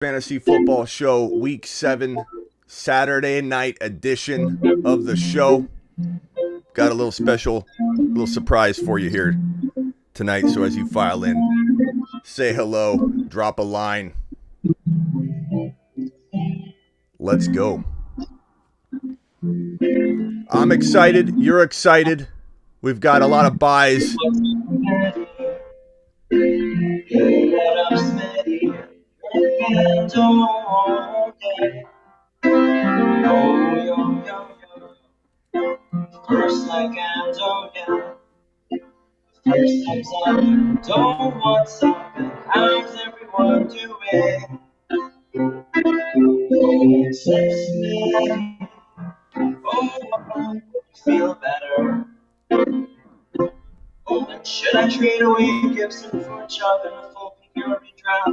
Fantasy Football Show Week 7 Saturday night edition of the show. Got a little surprise for you here tonight. So as you file in, say hello, drop a line. Let's go. I'm excited. You're excited. We've got a lot of buys. First like Antonio. First time's up, don't want something. How's everyone doing? Oh, sex me. Oh, feel better. Oh, and should I trade away Gibson for Chubb and a full security draft?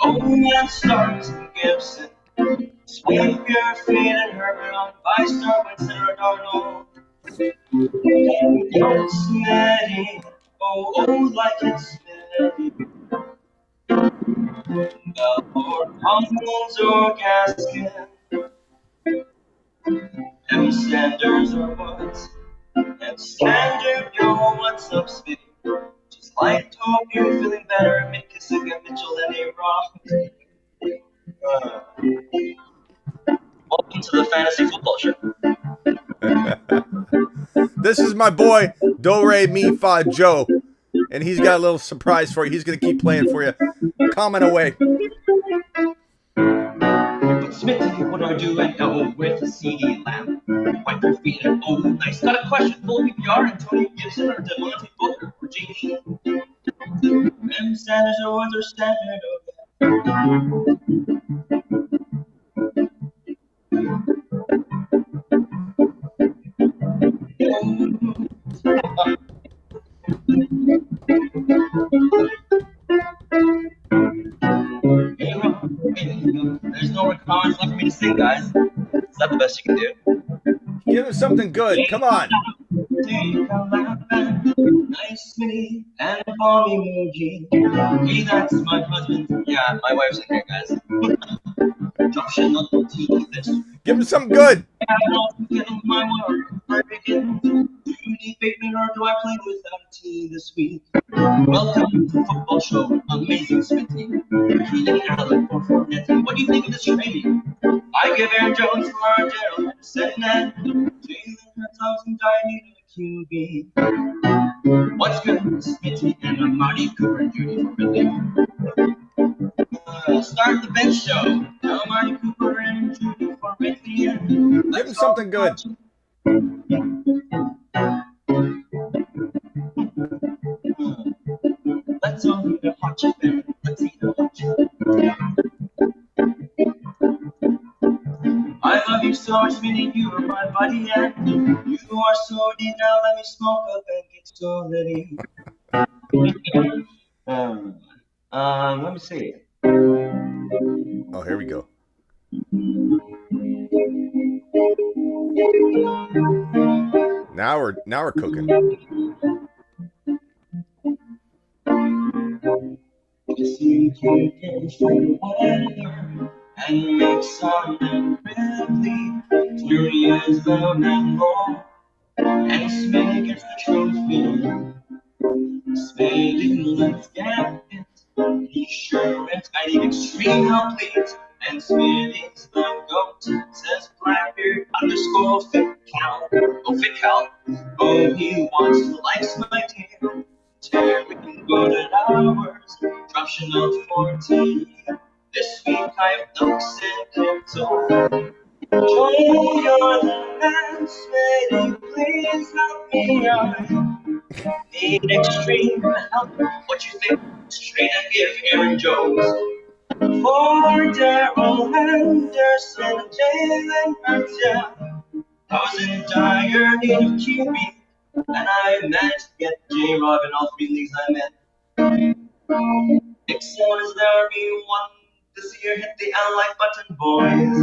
Oh, that starts Gibson. Sweep your feet and Herbert on 5-star Winston or Darnold. Oh, Smitty. Oh, like it's Smitty. Or Collins or Gaskin. M. Sanders or Woods. And Standard, yo, what's up, Smitty? Just like hope you're feeling better. McKissick and Mitchell and A-Rock. Welcome to the Fantasy Football Show. This is my boy, Do Re Mi Fa Joe, and he's got a little surprise for you. He's going to keep playing for you. Comment away. But Smitty, what are you doing? Oh, with a CD lamp. Wipe your feet and oh, nice. Got a question. Full PPR, Antonio Gibson or Devontae Booker or JD? M. Sanders or Woods or Standard? There's no more comments left for me to sing, guys. Is that the best you can do? Give us something good. Come on. Nice Smitty and a balmy emoji. Hey, that's my husband. Yeah, my wife's in here, guys. Option on the TV this. Give him something good. My work. Do you need Bateman or do I play without a team this week? Welcome to the football show. Amazing Smitty. Keenan Allen for Fournette. What do you think of this trade? I give Aaron Jones for Gerald Henderson and Jalen Hurts and I need a QB. What's good, Smitty and Amari Cooper Jr. for Billy? Start the bench show. Amari Cooper and Judy for Ridley. Give him something good. Let's all eat a hot chicken. Let's eat a hot chicken. I love you so much, Smitty. You are my buddy, and you are so deep. Now let me smoke up and get so ready. Let me see. Oh, here we go. Now we're cooking. Just you can get from weather and make some quickly. Fury is the mango and Smitty gets the trophy. Smitty, let's get it. Insurance, I need extreme help, please. And Smitty's the goat. Says Blackbeard _ fit cal. Oh, fit cal. Oh, he wants to like my tail. We can go to hours. Option of 14. This week I have Noakes and Kipton. Join your man, Smitty. Please help me out. Need extreme help. What you think? Straight and give Aaron Jones. For Darrell Henderson, Jalen Hurts, yeah. I was in dire need of QB, and I managed to get J-Rob in all 3 leagues I'm in. Dixon is there, B1 this year. Hit the like button, boys.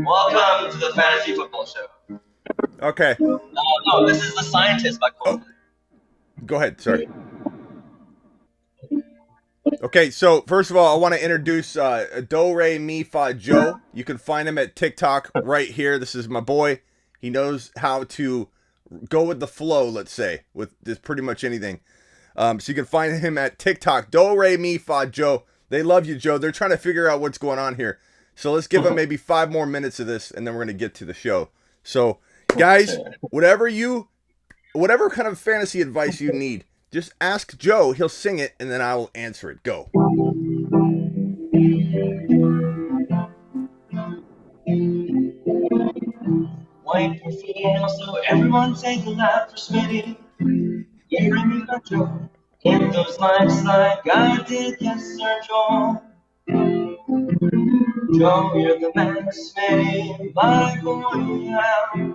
Welcome to the Fantasy Football Show. Okay. No, this is The Scientist by Colton. Go ahead, sorry. Okay, so first of all, I want to introduce Do Re Mi Fa Joe. You can find him at TikTok right here. This is my boy. He knows how to go with the flow, let's say, with just pretty much anything. So you can find him at TikTok, Do Re Mi Fa Joe. They love you, Joe. They're trying to figure out what's going on here. So let's give him maybe 5 more minutes of this, and then we're going to get to the show. So, guys, whatever kind of fantasy advice you need, just ask Joe. He'll sing it, and then I will answer it. Go. Wipe your feet and also everyone take a lap for Smitty. You're in me, Joe. Get those lines like I did, yes, sir, Joe. Joe, you're the man, Smitty, my boy, yeah.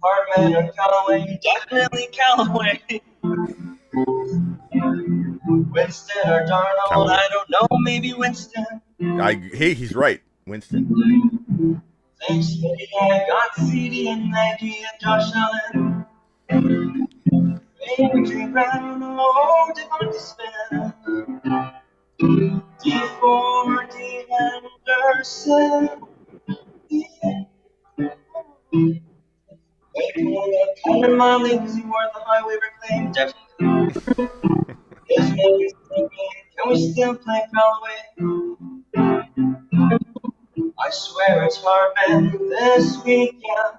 Hartman or Callaway, definitely Callaway. Winston or Darnold, Callaway. I don't know, maybe Winston. Hey, he's right, Winston. Thanks, Smitty, I got CD and Nike and Josh Allen. Maybe Brown or Devontae Smith. D4, D. Anderson. Kind of my league because he wore the highway reclaim. Definitely. This man is thinking, can we still play Callaway? I swear it's hard, man, this week, yeah.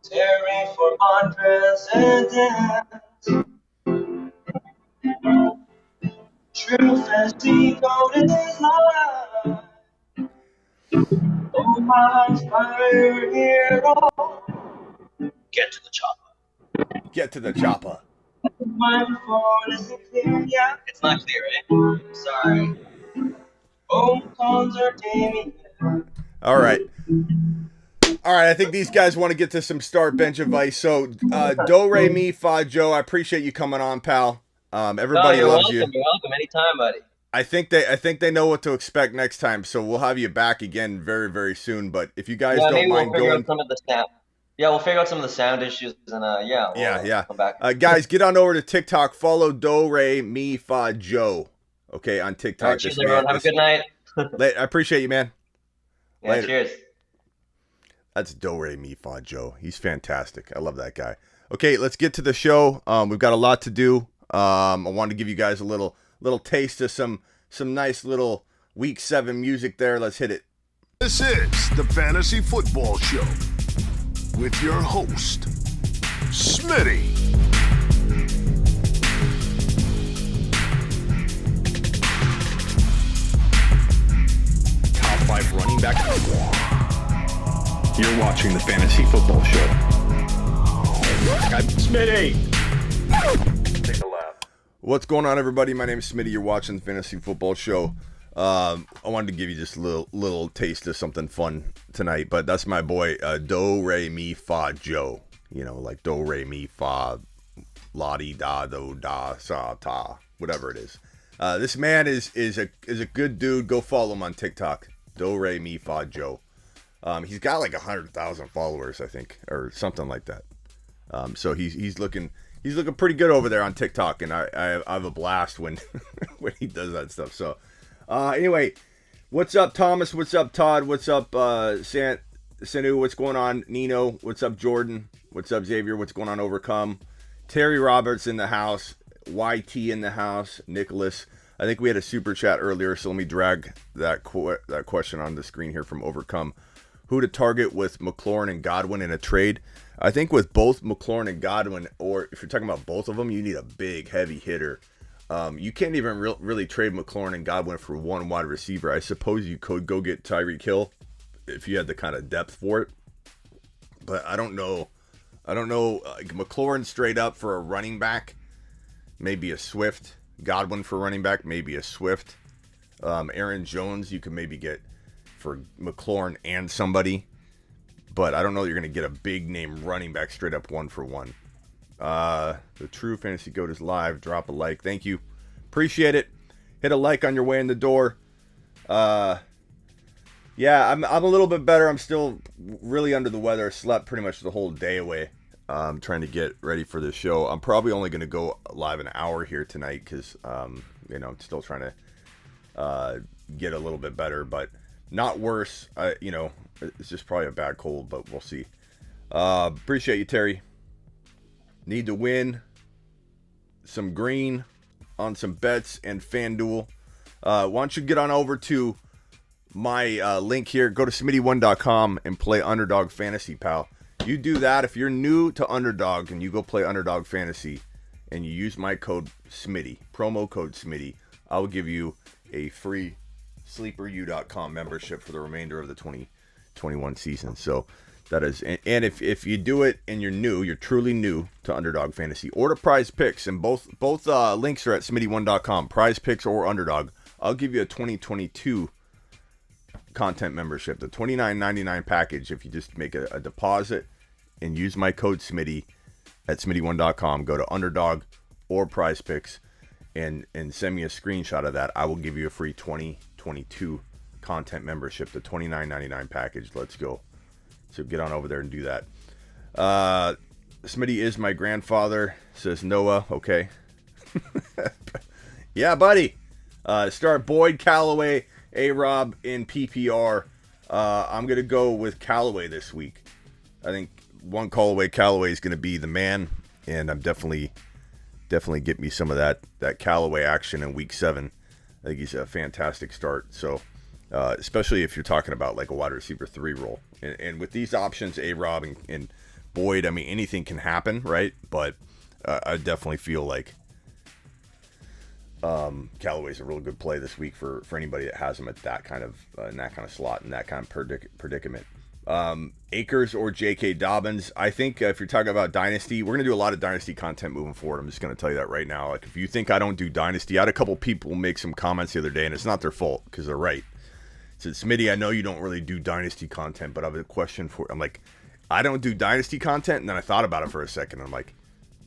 Terry for my president. True fantasy gold is life. Oh, my fire hero. Get to the chopper. Get to the chopper. My phone isn't clear, yeah. It's not clear, eh? Sorry. Oh, cons are Damien. All right. I think these guys want to get to some start bench advice. So, Do Re Mi Fa Joe, I appreciate you coming on, pal. Everybody you're loves welcome. you. You're welcome anytime, buddy. I think they know what to expect next time, so we'll have you back again very, very soon. But if you guys don't maybe mind we'll figure going, out some of the sound. Yeah, we'll figure out some of the sound issues, and we'll come back. Guys, get on over to TikTok. Follow Do Re Mi Fa Joe. Okay, on TikTok. All right, cheers, everyone. Have a good night. I appreciate you, man. Yeah, later. Cheers. That's Do Re Mi Fa Joe. He's fantastic. I love that guy. Okay, let's get to the show. We've got a lot to do. I wanted to give you guys a little taste of some nice little Week 7 music there. Let's hit it. This is the Fantasy Football Show with your host, Smitty. Top 5 running back. You're watching the Fantasy Football Show. I'm Smitty. Take a lap. What's going on, everybody? My name is Smitty. You're watching the Fantasy Football Show. I wanted to give you just a little taste of something fun tonight, but that's my boy, Do Re Mi Fa Joe. You know, like Do Re Mi Fa La Di Da Do Da Sa Ta, whatever it is. This man is a good dude. Go follow him on TikTok. Do Re Mi Fa Joe. He's got like 100,000 followers, I think, or something like that. So he's looking pretty good over there on TikTok, and I have a blast when when he does that stuff. So anyway, what's up, Thomas? What's up, Todd? What's up, Sanu? What's going on, Nino? What's up, Jordan? What's up, Xavier? What's going on, Overcome? Terry Roberts in the house. YT in the house. Nicholas. I think we had a super chat earlier, so let me drag that question on the screen here from Overcome. Who to target with McLaurin and Godwin in a trade? I think with both McLaurin and Godwin, or if you're talking about both of them, you need a big, heavy hitter. You can't even really trade McLaurin and Godwin for one wide receiver. I suppose you could go get Tyreek Hill if you had the kind of depth for it. But I don't know. Like McLaurin straight up for a running back, maybe a Swift. Godwin for running back, maybe a Swift. Aaron Jones, you could maybe get for McLaurin and somebody. But I don't know that you're going to get a big name running back straight up 1-for-1. The True Fantasy Goat is live. Drop a like. Thank you. Appreciate it. Hit a like on your way in the door. Yeah, I'm a little bit better. I'm still really under the weather. Slept pretty much the whole day away. I'm trying to get ready for the show. I'm probably only going to go live an hour here tonight because, I'm still trying to get a little bit better, but not worse. It's just probably a bad cold, but we'll see. Appreciate you, Terry. Need to win some green on some bets and FanDuel. Why don't you get on over to my link here. Go to smitty1.com and play Underdog Fantasy, pal. You do that. If you're new to Underdog and you go play Underdog Fantasy and you use my code SMITTY, promo code SMITTY, I will give you a free sleeperu.com membership for the remainder of the 2021 season. So that is, and if you do it and you're truly new to Underdog Fantasy or to Prize Picks, and both links are at smitty1.com, Prize Picks or Underdog, I'll give you a 2022 content membership, the $29.99 package. If you just make a deposit and use my code SMITTY at smitty1.com, go to Underdog or Prize Picks and send me a screenshot of that, I will give you a free 2022 content membership, the $29.99 package. Let's go. So get on over there and do that. Smitty is my grandfather, says Noah. Okay. Yeah, buddy. Start Boyd, Callaway, A-Rob in PPR. I'm going to go with Callaway this week. I think one call away Callaway is going to be the man, and I'm definitely get me some of that Callaway action in week 7. I think he's a fantastic start. So, especially if you're talking about like a wide receiver 3 role. And with these options, A-Rob and Boyd, I mean, anything can happen, right? But I definitely feel like Callaway's a real good play this week for anybody that has him at that kind of in that kind of slot and that kind of predicament. Akers or J.K. Dobbins. I think if you're talking about Dynasty, we're going to do a lot of Dynasty content moving forward. I'm just going to tell you that right now. Like, if you think I don't do Dynasty, I had a couple people make some comments the other day, and it's not their fault because they're right. Said, Smitty, I know you don't really do Dynasty content, but I have a question for you. I'm like, I don't do Dynasty content, and then I thought about it for a second. I'm like,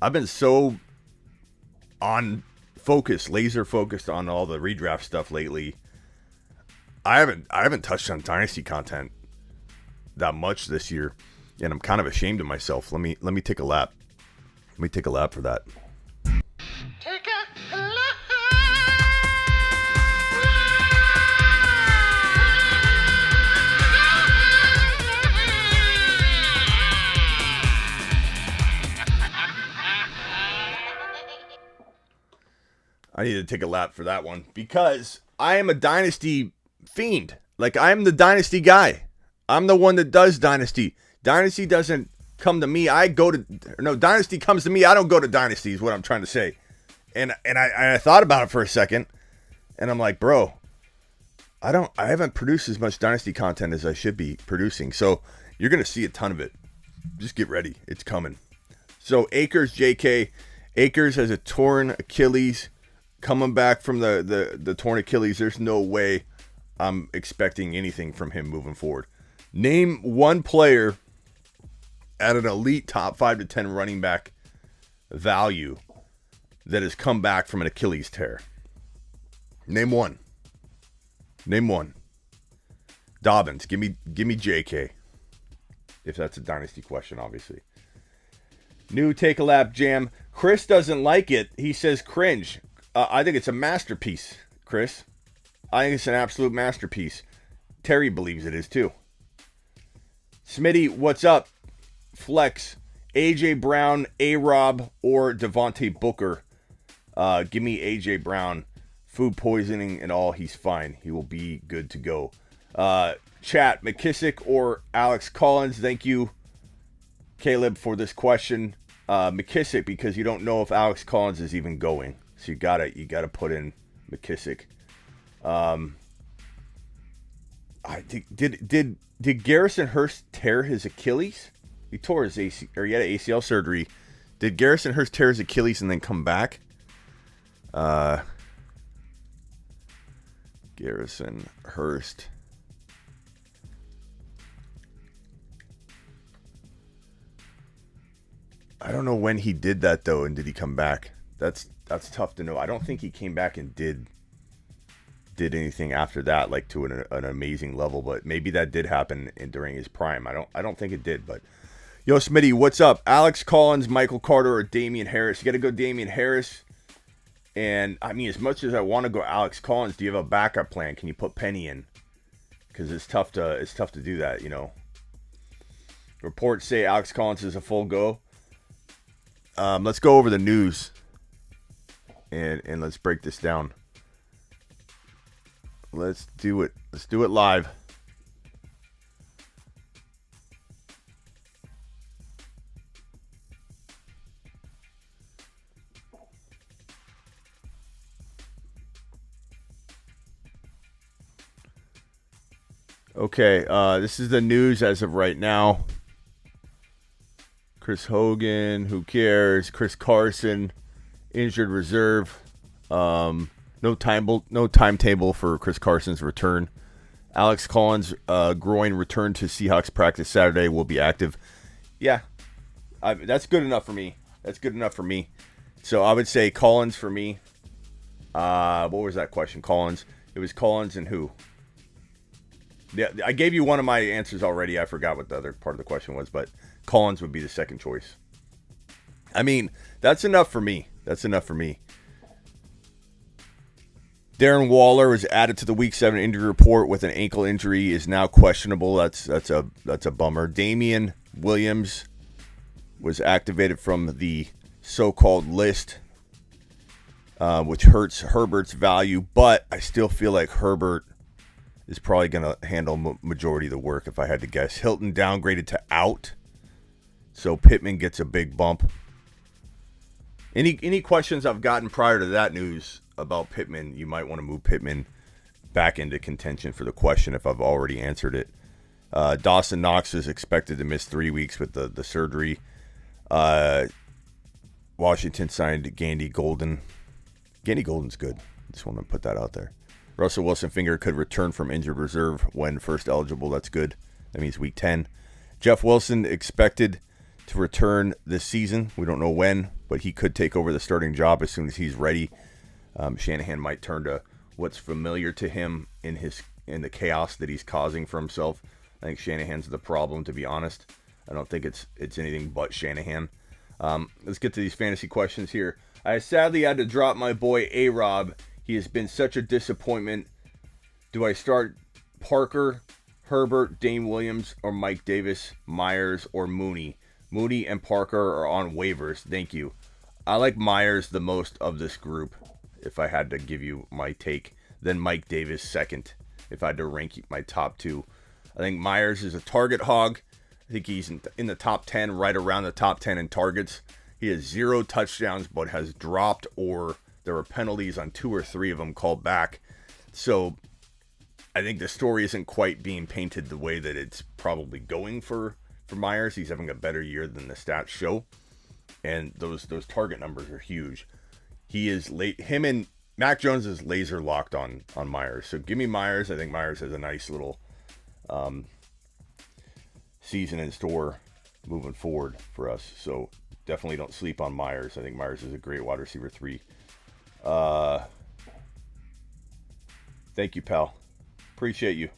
I've been so on focus, laser focused on all the redraft stuff lately. I haven't touched on Dynasty content that much this year, and I'm kind of ashamed of myself. Let me take a lap. Let me take a lap for that. Take a lap. I need to take a lap for that one because I am a Dynasty fiend. Like, I'm the Dynasty guy. I'm the one that does Dynasty. Dynasty doesn't come to me. Dynasty comes to me. I don't go to Dynasty is what I'm trying to say. And I thought about it for a second, and I'm like, bro, I haven't produced as much Dynasty content as I should be producing. So you're going to see a ton of it. Just get ready. It's coming. So Akers, JK. Akers has a torn Achilles. Coming back from the torn Achilles, there's no way I'm expecting anything from him moving forward. Name one player at an elite top 5 to 10 running back value that has come back from an Achilles tear. Name one. Name one. Dobbins. Give me JK. If that's a Dynasty question, obviously. New Take a Lap Jam. Chris doesn't like it. He says cringe. I think it's a masterpiece, Chris. I think it's an absolute masterpiece. Terry believes it is too. Smitty, what's up? Flex, AJ Brown, A-Rob, or Devontae Booker. Give me AJ Brown. Food poisoning and all, he's fine. He will be good to go. Chat, McKissick or Alex Collins? Thank you, Caleb, for this question. McKissick, because you don't know if Alex Collins is even going. So you gotta put in McKissick. Did Garrison Hurst tear his Achilles? He tore his he had an ACL surgery. Did Garrison Hurst tear his Achilles and then come back? Garrison Hurst. I don't know when he did that though, and did he come back? That's tough to know. I don't think he came back and did anything after that, like to an amazing level. But maybe that did happen during his prime. I don't think it did. But Yo, Smitty, what's up? Alex Collins, Michael Carter, or Damian Harris? You got to go Damian Harris. And, I mean, as much as I want to go Alex Collins, do you have a backup plan? Can you put Penny in? Because it's tough to do that, you know. Reports say Alex Collins is a full go. Let's go over the news. And let's break this down. Let's do it. Let's do it live. Okay, this is the news as of right now. Chris Hogan, who cares? Chris Carson, injured reserve. No timetable for Chris Carson's return. Alex Collins, groin return to Seahawks practice Saturday, will be active. Yeah, that's good enough for me. That's good enough for me. So I would say Collins for me. What was that question? Collins. It was Collins and who? Yeah, I gave you one of my answers already. I forgot what the other part of the question was, but Collins would be the second choice. I mean, that's enough for me. That's enough for me. Darren Waller was added to the Week 7 injury report with an ankle injury. He is now questionable. That's a bummer. Damian Williams was activated from the so-called list, which hurts Herbert's value. But I still feel like Herbert is probably going to handle majority of the work if I had to guess. Hilton downgraded to out, so Pittman gets a big bump. Any questions I've gotten prior to that news about Pittman, you might want to move Pittman back into contention for the question if I've already answered it. Dawson Knox is expected to miss 3 weeks with the surgery. Washington signed Gandy Golden. Gandy Golden's good. Just want to put that out there. Russell Wilson finger could return from injured reserve when first eligible. That's good. That means week 10. Jeff Wilson expected to return this season. We don't know when, but he could take over the starting job as soon as he's ready. Shanahan might turn to what's familiar to him in the chaos that he's causing for himself. I think Shanahan's the problem, to be honest. I don't think it's anything but Shanahan. Let's get to these fantasy questions here. I sadly had to drop my boy A-Rob. He has been such a disappointment. Do I start Parker, Herbert, Dame Williams, or Mike Davis, Myers, or Mooney? Mooney and Parker are on waivers. Thank you. I like Myers the most of this group, if I had to give you my take. Then Mike Davis second, if I had to rank my top two. I think Myers is a target hog. I think he's in the top 10, right around the top 10 in targets. He has 0 touchdowns, but has dropped, or there were penalties on 2 or 3 of them called back. So I think the story isn't quite being painted the way that it's probably going for Myers. He's having a better year than the stats show. And those target numbers are huge. Him and Mac Jones is laser locked on Myers. So give me Myers. I think Myers has a nice little season in store moving forward for us. So definitely don't sleep on Myers. I think Myers is a great wide receiver 3. Thank you, pal. Appreciate you.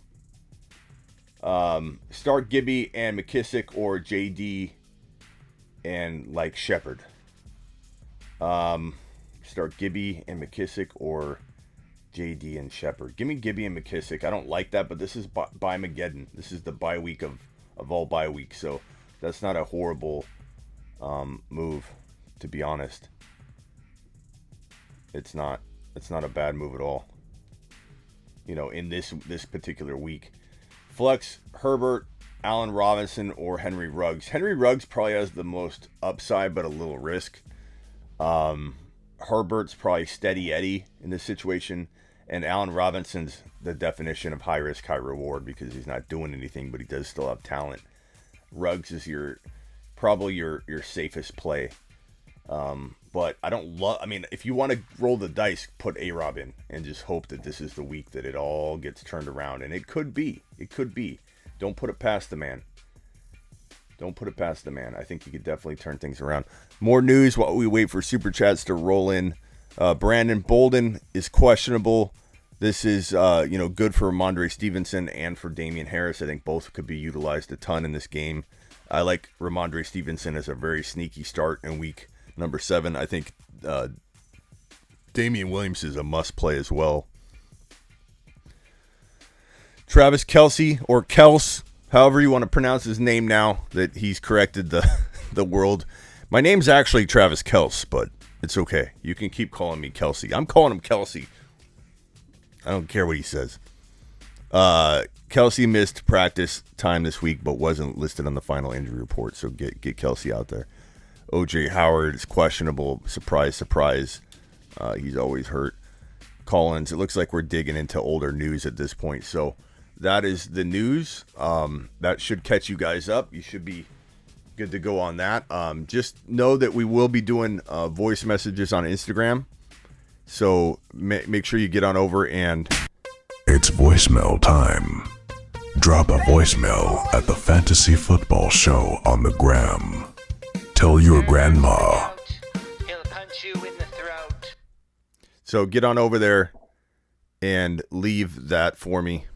Start Gibby and McKissick or JD and like Shepard. Start Gibby and McKissick or JD and Shepard. Give me Gibby and McKissick. I don't like that, but this is bye Mageddon. This is the bye week of all bye weeks, so that's not a horrible move, to be honest. It's not a bad move at all. You know, in this particular week. Flex Herbert, Allen Robinson, or Henry Ruggs. Henry Ruggs probably has the most upside, but a little risk. Herbert's probably steady Eddie in this situation, and Allen Robinson's the definition of high risk, high reward because he's not doing anything, but he does still have talent. Ruggs is probably your safest play. But I don't love. I mean, if you want to roll the dice, put A-Rob in and just hope that this is the week that it all gets turned around, and it could be. It could be. Don't put it past the man. Don't put it past the man. I think he could definitely turn things around. More news while we wait for Super Chats to roll in. Brandon Bolden is questionable. This is, good for Ramondre Stevenson and for Damian Harris. I think both could be utilized a ton in this game. I like Ramondre Stevenson as a very sneaky start in week number 7. I think Damian Williams is a must play as well. Travis Kelsey, or Kels, however you want to pronounce his name now that he's corrected the world. My name's actually Travis Kels, but it's okay. You can keep calling me Kelsey. I'm calling him Kelsey. I don't care what he says. Kelsey missed practice time this week, but wasn't listed on the final injury report, so get Kelsey out there. O.J. Howard is questionable. Surprise, surprise. He's always hurt. Collins, it looks like we're digging into older news at this point, so that is the news. That should catch you guys up. You should be good to go on that. Just know that we will be doing voice messages on Instagram. So make sure you get on over and... It's voicemail time. Drop a voicemail at the Fantasy Football Show on the gram. Tell your grandma. He'll punch you in the throat. So get on over there and leave that for me.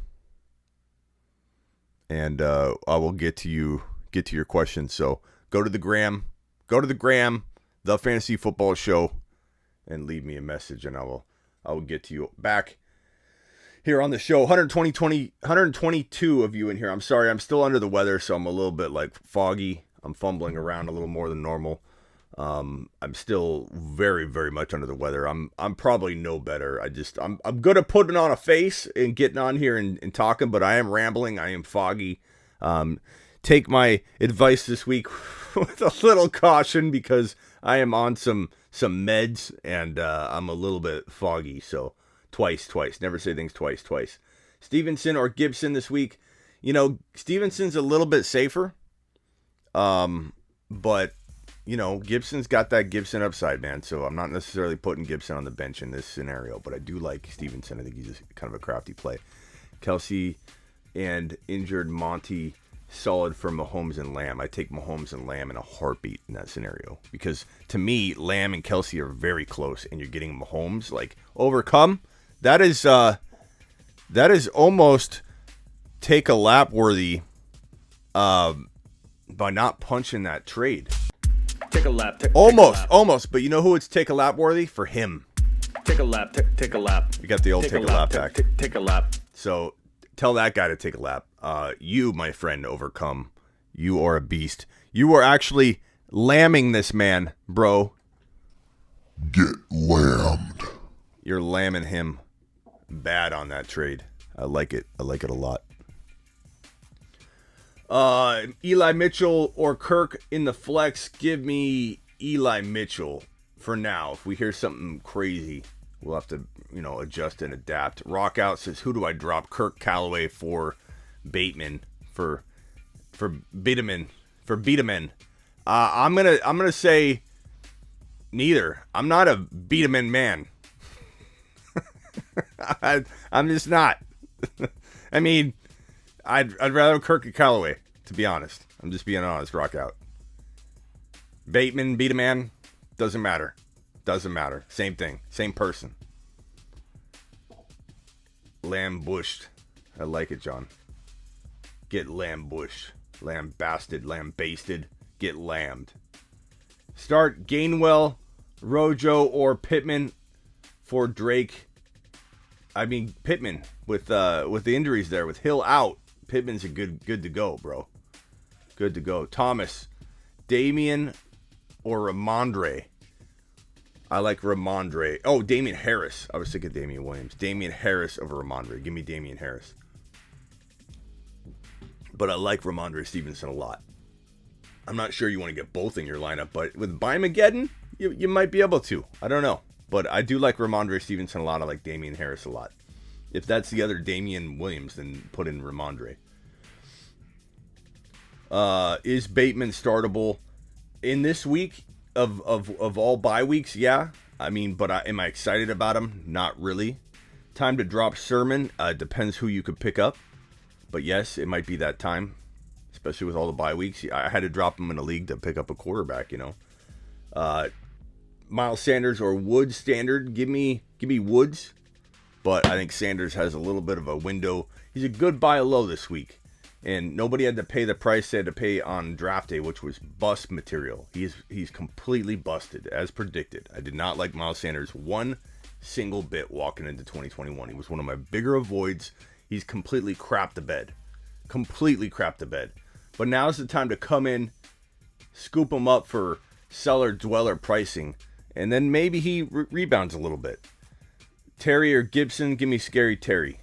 And I will get to your questions. So go to the gram, the Fantasy Football Show, and leave me a message, and I will get to you back here on the show. 122 of you in here. I'm sorry, I'm still under the weather, so I'm a little bit like foggy. I'm fumbling around a little more than normal. I'm still very, very much under the weather. I'm probably no better. I'm good at putting on a face and getting on here and talking, but I am rambling. I am foggy. Take my advice this week with a little caution because I am on some meds and I'm a little bit foggy. So twice. Never say things twice. Stevenson or Gibson this week. You know, Stevenson's a little bit safer. But you know, Gibson's got that Gibson upside, man. So I'm not necessarily putting Gibson on the bench in this scenario, but I do like Stevenson. I think he's kind of a crafty play. Kelsey and injured Monty, solid for Mahomes and Lamb. I take Mahomes and Lamb in a heartbeat in that scenario because to me, Lamb and Kelsey are very close, and you're getting Mahomes like overcome. That is almost take a lap worthy by not punching that trade. Take a lap. Almost. But you know who it's take a lap worthy? For him. Take a lap. Take a lap. You got the old take a lap pack. Take a lap. So tell that guy to take a lap. You, my friend, overcome. You are a beast. You are actually lambing this man, bro. Get lambed. You're lambing him bad on that trade. I like it. I like it a lot. Eli Mitchell or Kirk in the flex. Give me Eli Mitchell for now. If we hear something crazy, we'll have to, adjust and adapt. Rockout says, who do I drop? Kirk, Callaway for Bateman for Biederman for Biederman. I'm gonna say neither. I'm not a Biederman man. I'm just not. I mean, I'd rather Kirk and Callaway, to be honest. I'm just being honest. Rock out. Bateman, beat a man, doesn't matter. Same thing. Same person. Lambushed. I like it, John. Get lambushed. Lambasted. Lambasted. Get lambed. Start Gainwell, Rojo, or Pittman for Drake. I mean, Pittman with the injuries there, with Hill out. Pittman's a good to go, bro. Good to go. Thomas, Damian or Ramondre. I like Ramondre. Oh, Damian Harris. I was thinking Damian Williams. Damian Harris over Ramondre. Give me Damian Harris. But I like Ramondre Stevenson a lot. I'm not sure you want to get both in your lineup, but with Bymageddon, you might be able to. I don't know. But I do like Ramondre Stevenson a lot. I like Damian Harris a lot. If that's the other Damian Williams, then put in Ramondre. Is Bateman startable in this week of all bye weeks? Yeah. I mean, but am I excited about him? Not really. Time to drop Sermon. Depends who you could pick up. But yes, it might be that time, especially with all the bye weeks. I had to drop him in a league to pick up a quarterback, Miles Sanders or Woods standard. Give me Woods. But I think Sanders has a little bit of a window. He's a good buy low this week. And nobody had to pay the price they had to pay on draft day, which was bust material. He's completely busted, as predicted. I did not like Miles Sanders one single bit walking into 2021. He was one of my bigger avoids. He's completely crapped the bed. Completely crapped the bed. But now's the time to come in, scoop him up for seller dweller pricing, and then maybe he rebounds a little bit. Terry or Gibson, give me Scary Terry.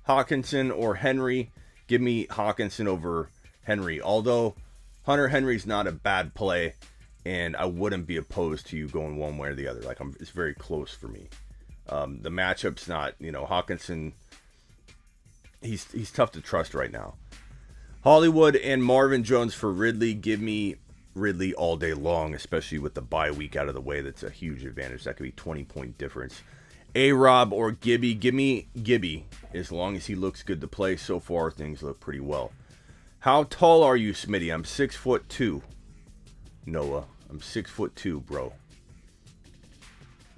Hawkinson or Henry, give me Hawkinson over Henry. Although Hunter Henry's not a bad play, and I wouldn't be opposed to you going one way or the other. Like, it's very close for me. The matchup's not, Hawkinson. He's tough to trust right now. Hollywood and Marvin Jones for Ridley. Give me Ridley all day long, especially with the bye week out of the way. That's a huge advantage. That could be 20-point difference. A-Rob or Gibby. Give me Gibby as long as he looks good to play. So far, things look pretty well. How tall are you, Smitty? I'm 6'2". Noah, I'm 6'2", bro.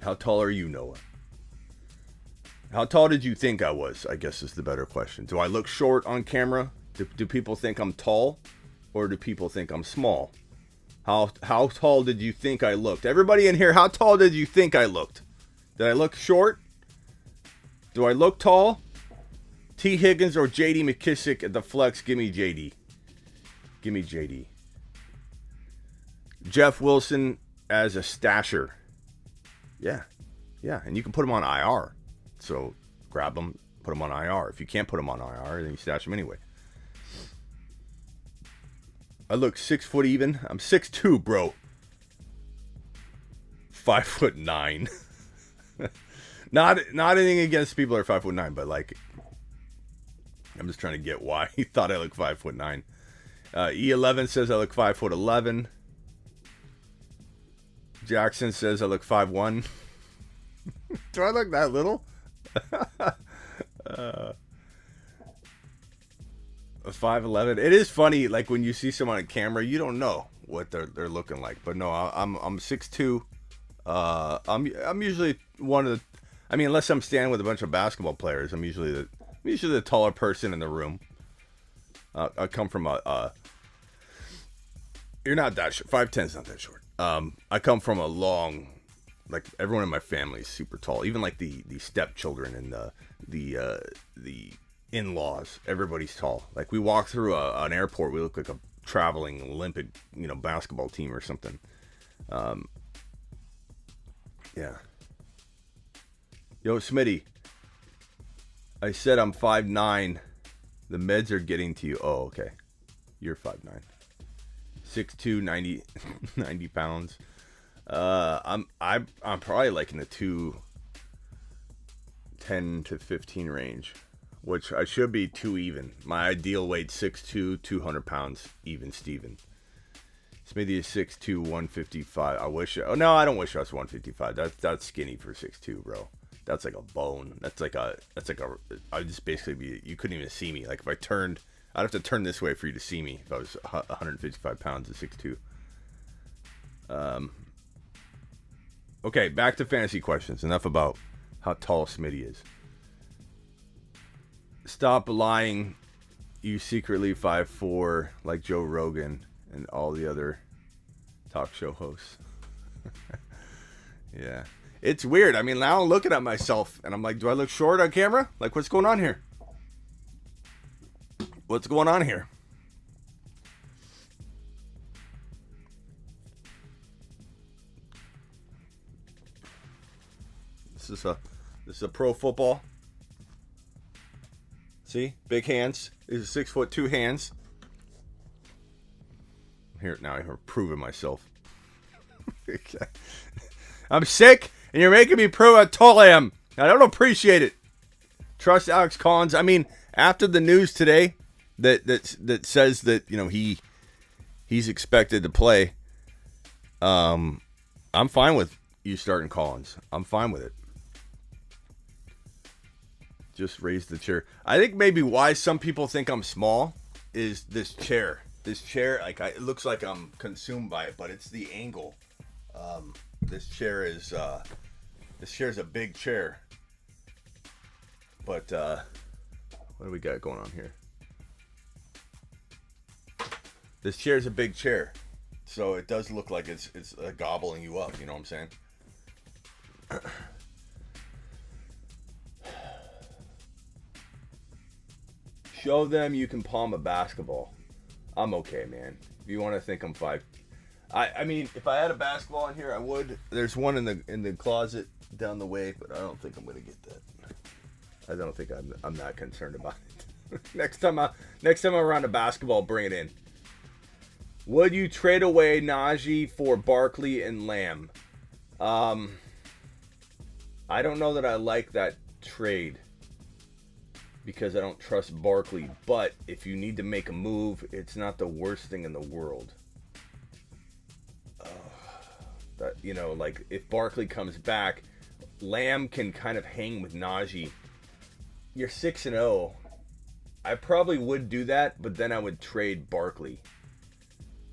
How tall are you, Noah? How tall did you think I was, I guess is the better question. Do I look short on camera? Do people think I'm tall? Or do people think I'm small? How tall did you think I looked? Everybody in here, how tall did you think I looked? Did I look short? Do I look tall? T. Higgins or J.D. McKissick at the flex? Give me J.D. Give me J.D. Jeff Wilson as a stasher. Yeah. And you can put him on IR. So grab him, put him on IR. If you can't put him on IR, then you stash him anyway. I look 6 foot even. I'm 6'2", bro. 5'9". Not anything against people that are 5'9", but like, I'm just trying to get why he thought I look 5'9". E11 says I look 5'11". Jackson says I look 5'1". Do I look that little? 5'11". It is funny, like when you see someone on camera, you don't know what they're looking like. But no, I'm 6'2". I'm usually one of the. I mean, unless I'm standing with a bunch of basketball players, I'm usually the taller person in the room. I come from a. You're not that short. 5'10's not that short. I come from a long. Like, everyone in my family is super tall. Even like the stepchildren and the in-laws. Everybody's tall. Like, we walk through an airport, we look like a traveling Olympic, basketball team or something. Yeah. Yo, Smitty. I said I'm 5'9". The meds are getting to you. Oh, okay. You're 5'9". 6'2", 90 pounds. I'm probably like in the 210 to 15 range, which I should be 2 even. My ideal weight 6'2", 200 pounds even Steven. Smithy is 6'2", 155. I wish. Oh no, I don't wish I was 155. That's skinny for 6'2", bro. That's like a bone. That's like a. I'd just basically be. You couldn't even see me. Like if I turned, I'd have to turn this way for you to see me. If I was 155 pounds at 6'2". Okay, back to fantasy questions. Enough about how tall Smitty is. Stop lying. You secretly 5'4", like Joe Rogan and all the other talk show hosts. Yeah. It's weird. I mean, now I'm looking at myself and I'm like, do I look short on camera? Like, what's going on here? What's going on here? This is a pro football. See? Big hands. These are 6'2" hands. Here now, I'm proving myself. I'm sick, and you're making me prove how tall I am. I don't appreciate it. Trust Alex Collins. I mean, after the news today that says that he's expected to play. I'm fine with you starting Collins. I'm fine with it. Just raise the chair. I think maybe why some people think I'm small is this chair. This chair, it looks like I'm consumed by it, but it's the angle. This chair is a big chair. But what do we got going on here? This chair's a big chair, so it does look like it's gobbling you up. You know what I'm saying? Show them you can palm a basketball. I'm okay, man. If you want to think I'm 5, I mean, if I had a basketball in here, I would. There's one in the closet down the way, but I don't think I'm gonna get that. I don't think I'm that concerned about it. next time I'm around a basketball, bring it in. Would you trade away Najee for Barkley and Lamb? I don't know that I like that trade because I don't trust Barkley. But if you need to make a move, it's not the worst thing in the world. That, you know, like if Barkley comes back, Lamb can kind of hang with Najee. You're 6-0. I probably would do that, but then I would trade Barkley.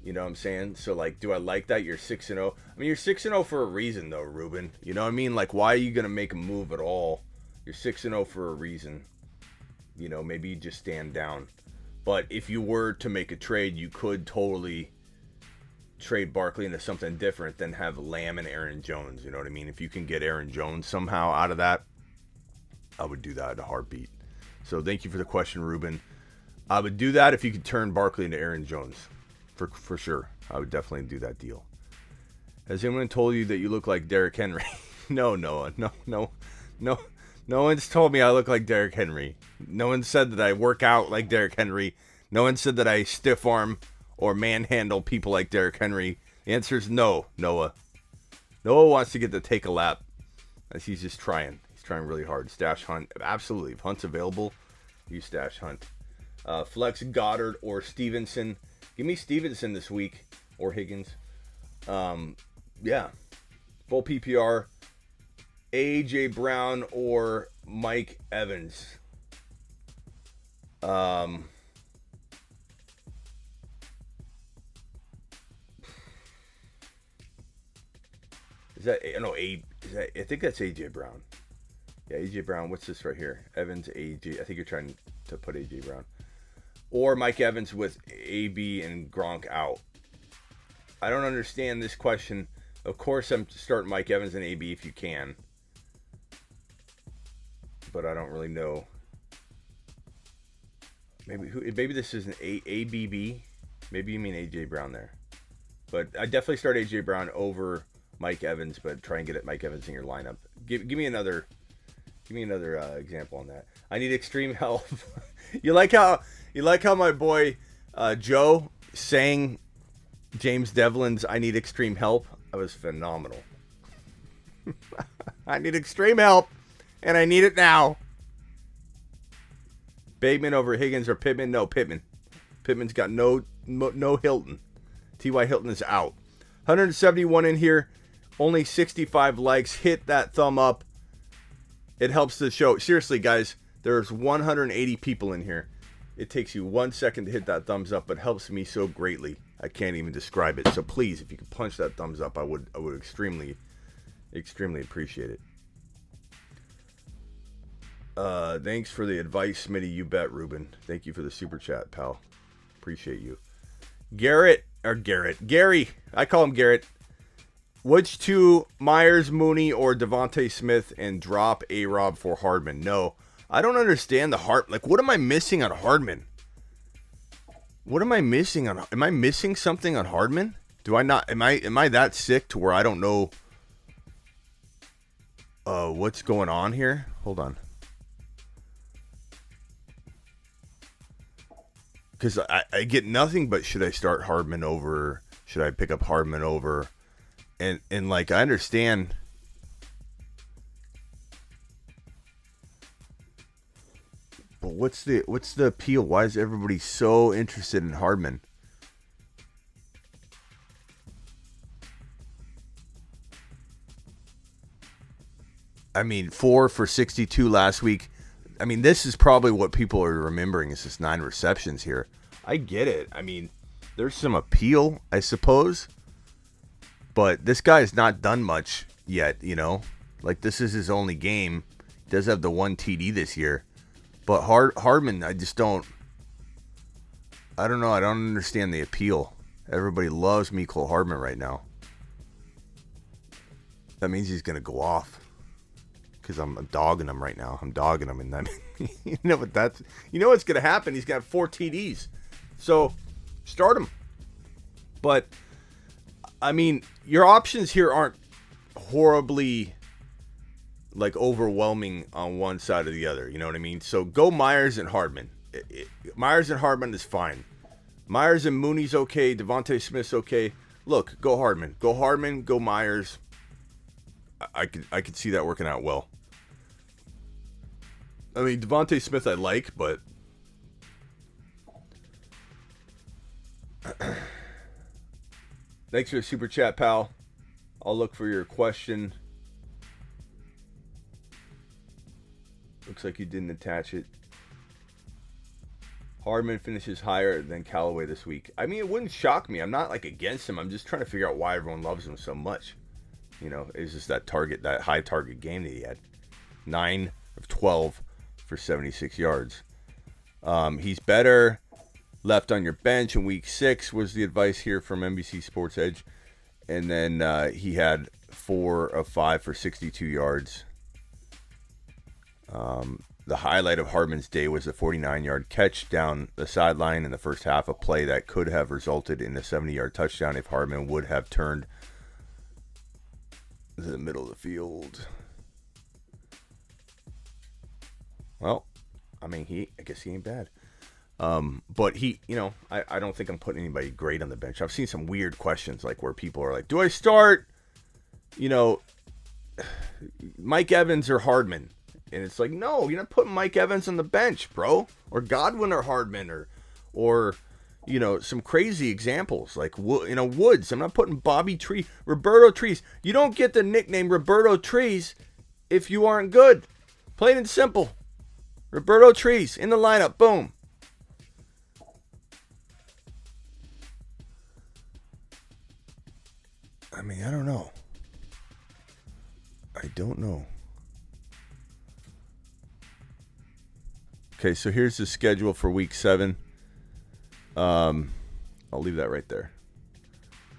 You know what I'm saying? So, like, do I like that? You're 6-0. I mean, you're 6-0 for a reason, though, Ruben. You know what I mean? Like, why are you going to make a move at all? You're 6-0 for a reason. You know, maybe you just stand down. But if you were to make a trade, you could totally trade Barkley into something different than have Lamb and Aaron Jones. You know what I mean? If you can get Aaron Jones somehow out of that, I would do that in a heartbeat. So, thank you for the question, Ruben. I would do that if you could turn Barkley into Aaron Jones. For sure. I would definitely do that deal. Has anyone told you that you look like Derrick Henry? No, Noah. No. No one's told me I look like Derrick Henry. No one said that I work out like Derrick Henry. No one said that I stiff arm or manhandle people like Derrick Henry. The answer is no, Noah. Noah wants to get to take a lap. As he's just trying. He's trying really hard. Stash Hunt. Absolutely. If Hunt's available, you stash Hunt. Flex Goddard or Stevenson. Give me Stevenson this week, or Higgins. Yeah. Full PPR. A.J. Brown or Mike Evans. Is that, no, I think that's A.J. Brown. Yeah, A.J. Brown. What's this right here? Evans, A.J. I think you're trying to put A.J. Brown. Or Mike Evans with AB and Gronk out. I don't understand this question. Of course, I'm starting Mike Evans and AB if you can. But I don't really know. Maybe this is an ABB. Maybe you mean AJ Brown there. But I definitely start AJ Brown over Mike Evans, but try and get Mike Evans in your lineup. Give me another example on that. I need extreme help. You like how my boy Joe sang James Devlin's "I Need Extreme Help"? That was phenomenal. I need extreme help, and I need it now. Bateman over Higgins or Pittman? No, Pittman. Pittman's got no Hilton. T.Y. Hilton is out. 171 in here. Only 65 likes. Hit that thumb up. It helps the show. Seriously, guys, there's 180 people in here. It takes you 1 second to hit that thumbs up, but helps me so greatly. I can't even describe it. So please, if you could punch that thumbs up, I would extremely appreciate it. Thanks for the advice, Smitty. You bet, Ruben. Thank you for the super chat, pal. Appreciate you. Gary. I call him Garrett. Which two, Myers, Mooney, or Devontae Smith, and drop A-Rob for Hardman? No, I don't understand the Like, what am I missing on Hardman? What am I missing on? Am I missing something on Hardman? Do I not? Am I that sick to where I don't know what's going on here? Hold on. Because I get nothing but should I start Hardman over? Should I pick up Hardman over? And like, I understand. But what's the appeal? Why is everybody so interested in Hardman? I mean, 4 for 62 last week. I mean, this is probably what people are remembering is just 9 receptions here. I get it. I mean, there's some appeal, I suppose. But this guy has not done much yet, you know. Like, this is his only game. He does have the 1 TD this year. But Hardman, I just don't. I don't know. I don't understand the appeal. Everybody loves Mecole Hardman right now. That means he's going to go off. Because I'm dogging him right now. I'm dogging him. And you know what's going to happen? He's got 4 TDs. So, start him. But, I mean, your options here aren't horribly, like, overwhelming on one side or the other. You know what I mean? So, go Myers and Hardman. Myers and Hardman is fine. Myers and Mooney's okay. Devontae Smith's okay. Look, go Hardman. Go Hardman, go Myers. I could see that working out well. I mean, Devontae Smith I like, but thanks for the super chat, pal. I'll look for your question. Looks like you didn't attach it. Hardman finishes higher than Callaway this week. I mean, it wouldn't shock me. I'm not like against him. I'm just trying to figure out why everyone loves him so much. You know, it's just that high target game that he had. 9 of 12 for 76 yards. He's better left on your bench in week 6 was the advice here from NBC Sports Edge. And then he had 4 of 5 for 62 yards. The highlight of Hardman's day was a 49-yard catch down the sideline in the first half, a play that could have resulted in a 70-yard touchdown if Hardman would have turned to the middle of the field. Well, I mean, I guess he ain't bad. But he, I don't think I'm putting anybody great on the bench. I've seen some weird questions, like where people are like, do I start, Mike Evans or Hardman? And it's like, no, you're not putting Mike Evans on the bench, bro. Or Godwin or Hardman or some crazy examples like, Woods. I'm not putting Roberto Trees. You don't get the nickname Roberto Trees if you aren't good. Plain and simple. Roberto Trees in the lineup. Boom. I mean, I don't know. I don't know. Okay, so here's the schedule for week 7. I'll leave that right there.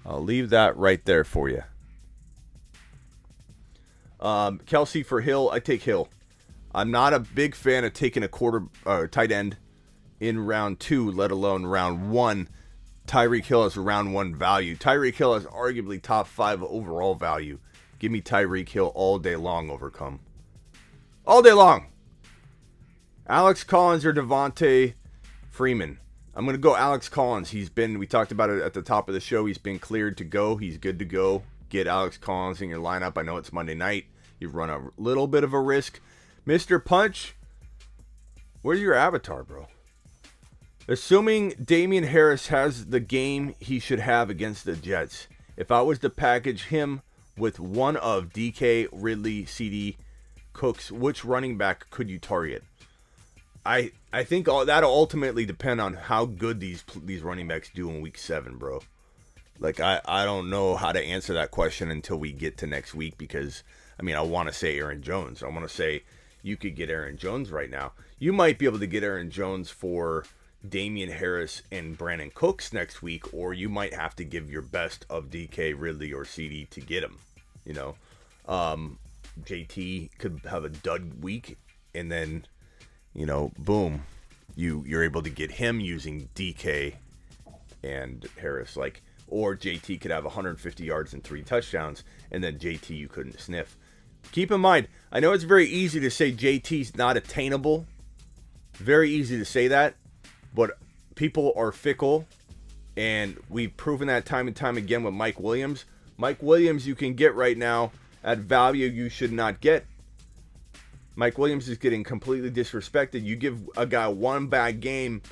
I'll leave that right there for you. Kelsey for Hill. I take Hill. I'm not a big fan of taking a tight end in round 2, let alone round 1. Tyreek Hill has a round 1 value. Tyreek Hill has arguably top 5 overall value. Give me Tyreek Hill all day long over Cum. All day long. Alex Collins or Devontae Freeman. I'm going to go Alex Collins. We talked about it at the top of the show. He's been cleared to go. He's good to go. Get Alex Collins in your lineup. I know it's Monday night. You've run a little bit of a risk. Mr. Punch, where's your avatar, bro? Assuming Damian Harris has the game he should have against the Jets, if I was to package him with one of DK, Ridley, CD, Cooks, which running back could you target? I think that'll ultimately depend on how good these running backs do in week 7, bro. Like, I don't know how to answer that question until we get to next week because, I mean, I want to say Aaron Jones. I want to say you could get Aaron Jones right now. You might be able to get Aaron Jones for Damian Harris and Brandon Cooks next week, or you might have to give your best of DK, Ridley, or CD to get him. JT could have a dud week, and then, boom, you're able to get him using DK and Harris, or JT could have 150 yards and 3 touchdowns, and then JT you couldn't sniff. Keep in mind, I know it's very easy to say JT's not attainable. Very easy to say that, but people are fickle, and we've proven that time and time again with Mike Williams. Mike Williams you can get right now at value you should not get. Mike Williams is getting completely disrespected. You give a guy one bad game,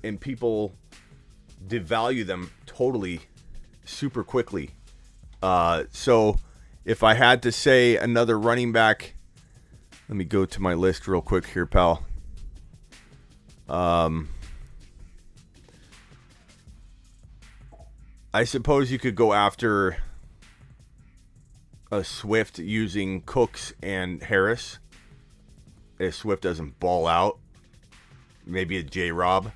and people devalue them totally super quickly. So if I had to say another running back, let me go to my list real quick here, pal. I suppose you could go after a Swift using Cooks and Harris. If Swift doesn't ball out, maybe a J-Rob.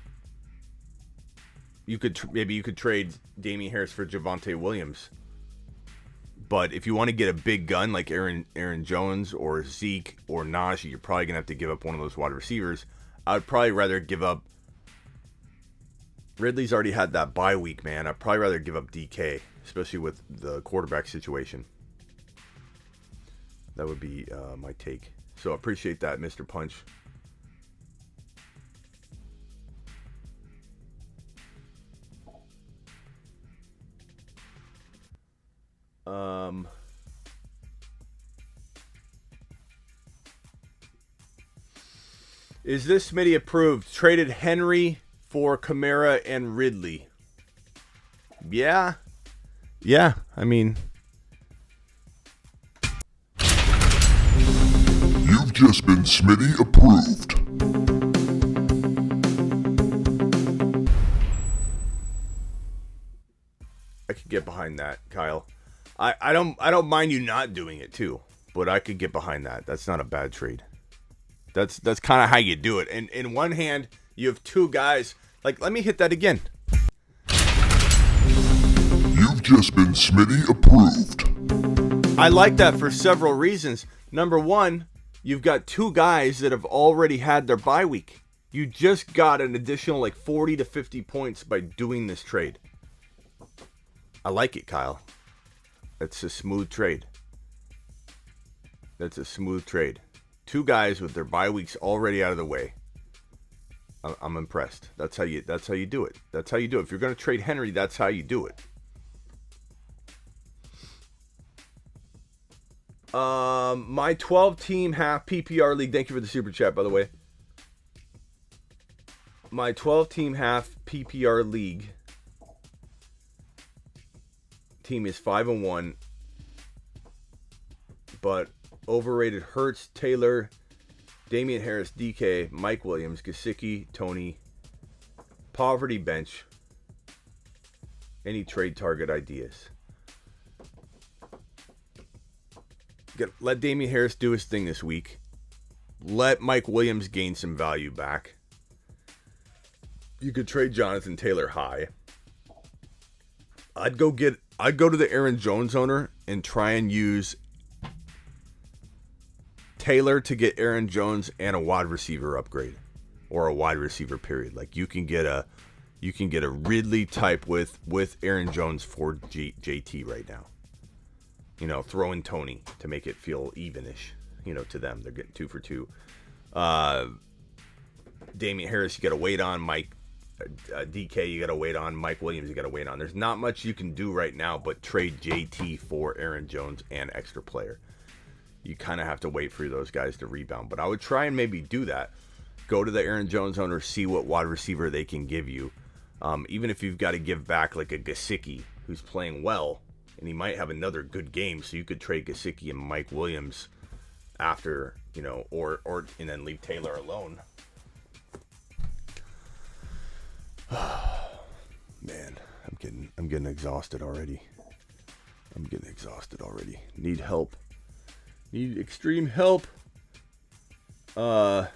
maybe you could trade Damian Harris for Javonte Williams. But if you want to get a big gun like Aaron Jones or Zeke or Najee, you're probably going to have to give up one of those wide receivers. I would probably rather give up... Ridley's already had that bye week, man. I'd probably rather give up DK, especially with the quarterback situation. That would be my take. So I appreciate that, Mr. Punch. Is this Smitty approved? Traded Henry for Kamara and Ridley. Yeah. Yeah, I mean... You've just been Smitty approved. I could get behind that, Kyle. I don't mind you not doing it too, but I could get behind that. That's not a bad trade. That's kind of how you do it. And in one hand, you have two guys. Like, let me hit that again. You've just been Smitty approved. I like that for several reasons. Number one, you've got two guys that have already had their bye week. You just got an additional like 40 to 50 points by doing this trade. I like it, Kyle. That's a smooth trade. That's a smooth trade. Two guys with their bye weeks already out of the way. I'm impressed. That's how you do it. That's how you do it. If you're going to trade Henry, that's how you do it. My 12-team half PPR league. Thank you for the super chat, by the way. My 12-team half PPR league team is 5-1, but overrated Hurts, Taylor, Damian Harris, DK, Mike Williams, Gesicki, Tony. Poverty bench. Any trade target ideas? Let Damian Harris do his thing this week. Let Mike Williams gain some value back. You could trade Jonathan Taylor high. I'd go to the Aaron Jones owner and try and use Taylor to get Aaron Jones and a wide receiver upgrade, or a wide receiver period. Like you can get a Ridley type with Aaron Jones for JT right now. You know, throw in Tony to make it feel evenish. You know, to them, they're getting 2 for 2. Damian Harris, you got to wait on. Mike DK, you got to wait on. Mike Williams, you got to wait on. There's not much you can do right now but trade JT for Aaron Jones and extra player. You kind of have to wait for those guys to rebound. But I would try and maybe do that. Go to the Aaron Jones owner, see what wide receiver they can give you. Even if you've got to give back like a Gesicki who's playing well, and he might have another good game, so you could trade Gesicki and Mike Williams after, you know, or and then leave Taylor alone. Man, I'm getting exhausted already. Need help. Need extreme help. I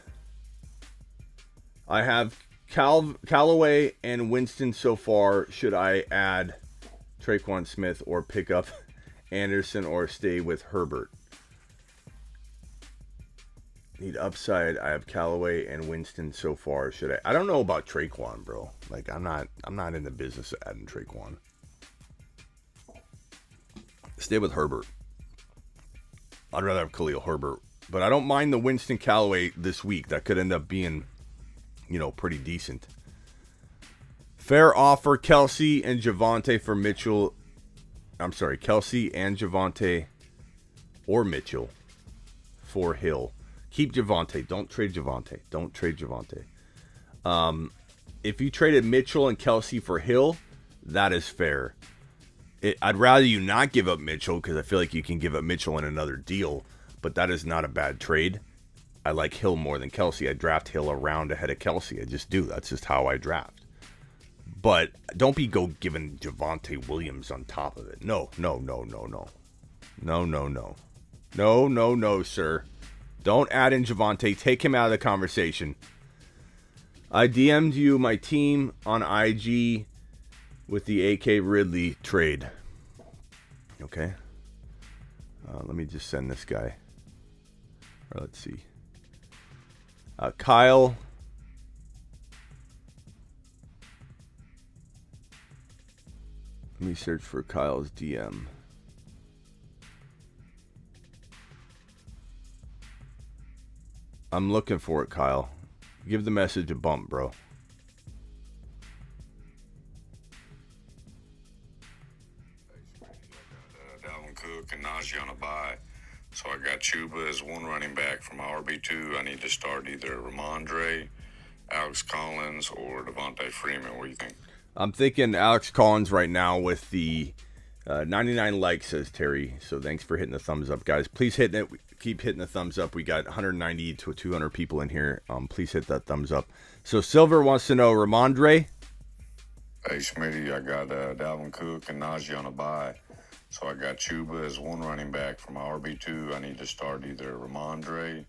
have Callaway and Winston so far. Should I add Traquan Smith or pick up Anderson or stay with Herbert? Need upside. I have Callaway and Winston so far. Should I don't know about Traquan, bro. Like I'm not in the business of adding Traquan. Stay with Herbert. I'd rather have Khalil Herbert, but I don't mind the Winston Callaway this week. That could end up being, you know, pretty decent. Fair offer, Kelsey and Javonte for Mitchell. I'm sorry, Kelsey and Javonte or Mitchell for Hill. Keep Javonte. Don't trade Javonte. If you traded Mitchell and Kelsey for Hill, that is fair. I'd rather you not give up Mitchell because I feel like you can give up Mitchell in another deal, but that is not a bad trade. I like Hill more than Kelsey. I draft Hill a round ahead of Kelsey. I just do. That's just how I draft. But don't be giving Javonte Williams on top of it. No, sir. Don't add in Javonte. Take him out of the conversation. I DM'd you my team on IG. with the AK Ridley trade. Okay. Let me just send this guy. Or let's see. Kyle. Let me search for Kyle's DM. I'm looking for it, Kyle. Give the message a bump, bro. Dalvin Cook and Najee on a bye. So I got Chuba as one running back for my RB2. I need to start either Ramondre, Alex Collins, or Devontae Freeman. What do you think? I'm thinking Alex Collins right now with the 99 likes, says Terry. So thanks for hitting the thumbs up, guys. Please hit it. Keep hitting the thumbs up. We got 190 to 200 people in here. Please hit that thumbs up. So Silver wants to know Ramondre. Hey, Smitty, I got Dalvin Cook and Najee on a bye. So I got Chuba as one running back for my RB2. I need to start either Ramondre,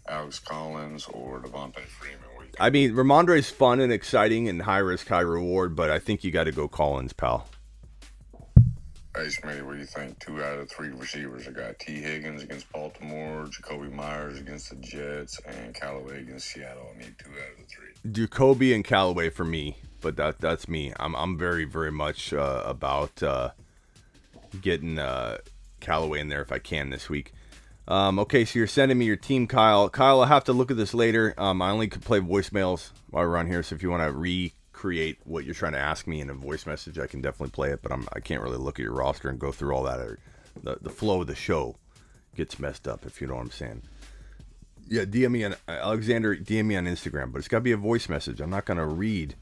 Alex Collins, or Devontae Freeman. I mean, Ramondre's fun and exciting and high risk, high reward, but I think you got to go Collins, pal. Hey, Smitty, what do you think? 2 out of 3 receivers. I got T. Higgins against Baltimore, Jacoby Myers against the Jets, and Callaway against Seattle. I need 2 out of the 3. Jacoby and Callaway for me, but that's me. I'm very, very much about getting Callaway in there if I can this week. Okay, so you're sending me your team, Kyle. Kyle, I'll have to look at this later. I only could play voicemails while we're on here, so if you want to recreate what you're trying to ask me in a voice message, I can definitely play it, but I can't really look at your roster and go through all that. Or the flow of the show gets messed up, if you know what I'm saying. Yeah, DM me on Alexander, DM me on Instagram, but it's got to be a voice message. I'm not going to read.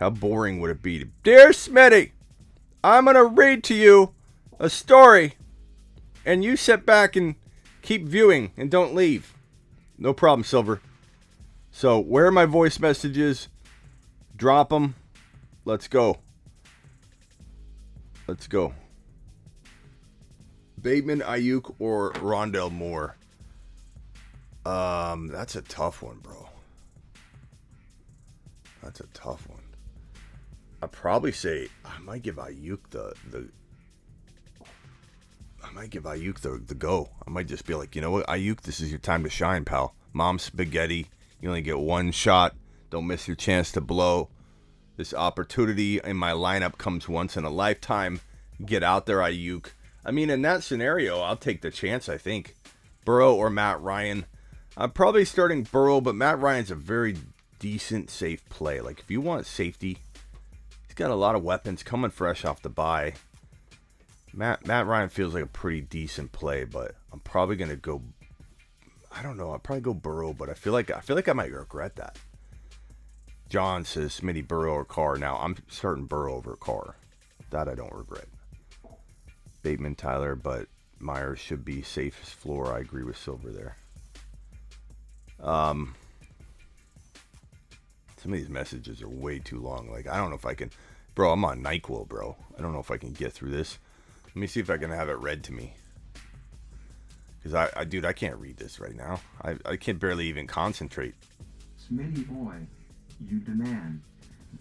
How boring would it be? Dear Smitty, I'm going to read to you a story, and you sit back and keep viewing and don't leave. No problem, Silver. So, where are my voice messages? Drop them. Let's go. Let's go. Bateman, Ayuk, or Rondell Moore? That's a tough one, bro. That's a tough one. I'd probably say I might give Ayuk the go. I might just be like, you know what, Ayuk, this is your time to shine, pal. Mom's spaghetti. You only get one shot. Don't miss your chance to blow. This opportunity in my lineup comes once in a lifetime. Get out there, Ayuk. I mean, in that scenario, I'll take the chance, I think. Burrow or Matt Ryan. I'm probably starting Burrow, but Matt Ryan's a very decent, safe play. Like, if you want safety, he's got a lot of weapons coming fresh off the bye. Matt Ryan feels like a pretty decent play, but I'm probably gonna go. I don't know. I'll probably go Burrow, but I feel like I might regret that. John says Smitty, Burrow or Carr. Now I'm starting Burrow over Carr. That I don't regret. Bateman, Tyler, but Myers should be safest floor. I agree with Silver there. Some of these messages are way too long. Like, I don't know if I can. Bro, I'm on NyQuil, bro. I don't know if I can get through this. Let me see if I can have it read to me. Because dude, I can't read this right now. I can barely even concentrate. Smitty boy, you demand.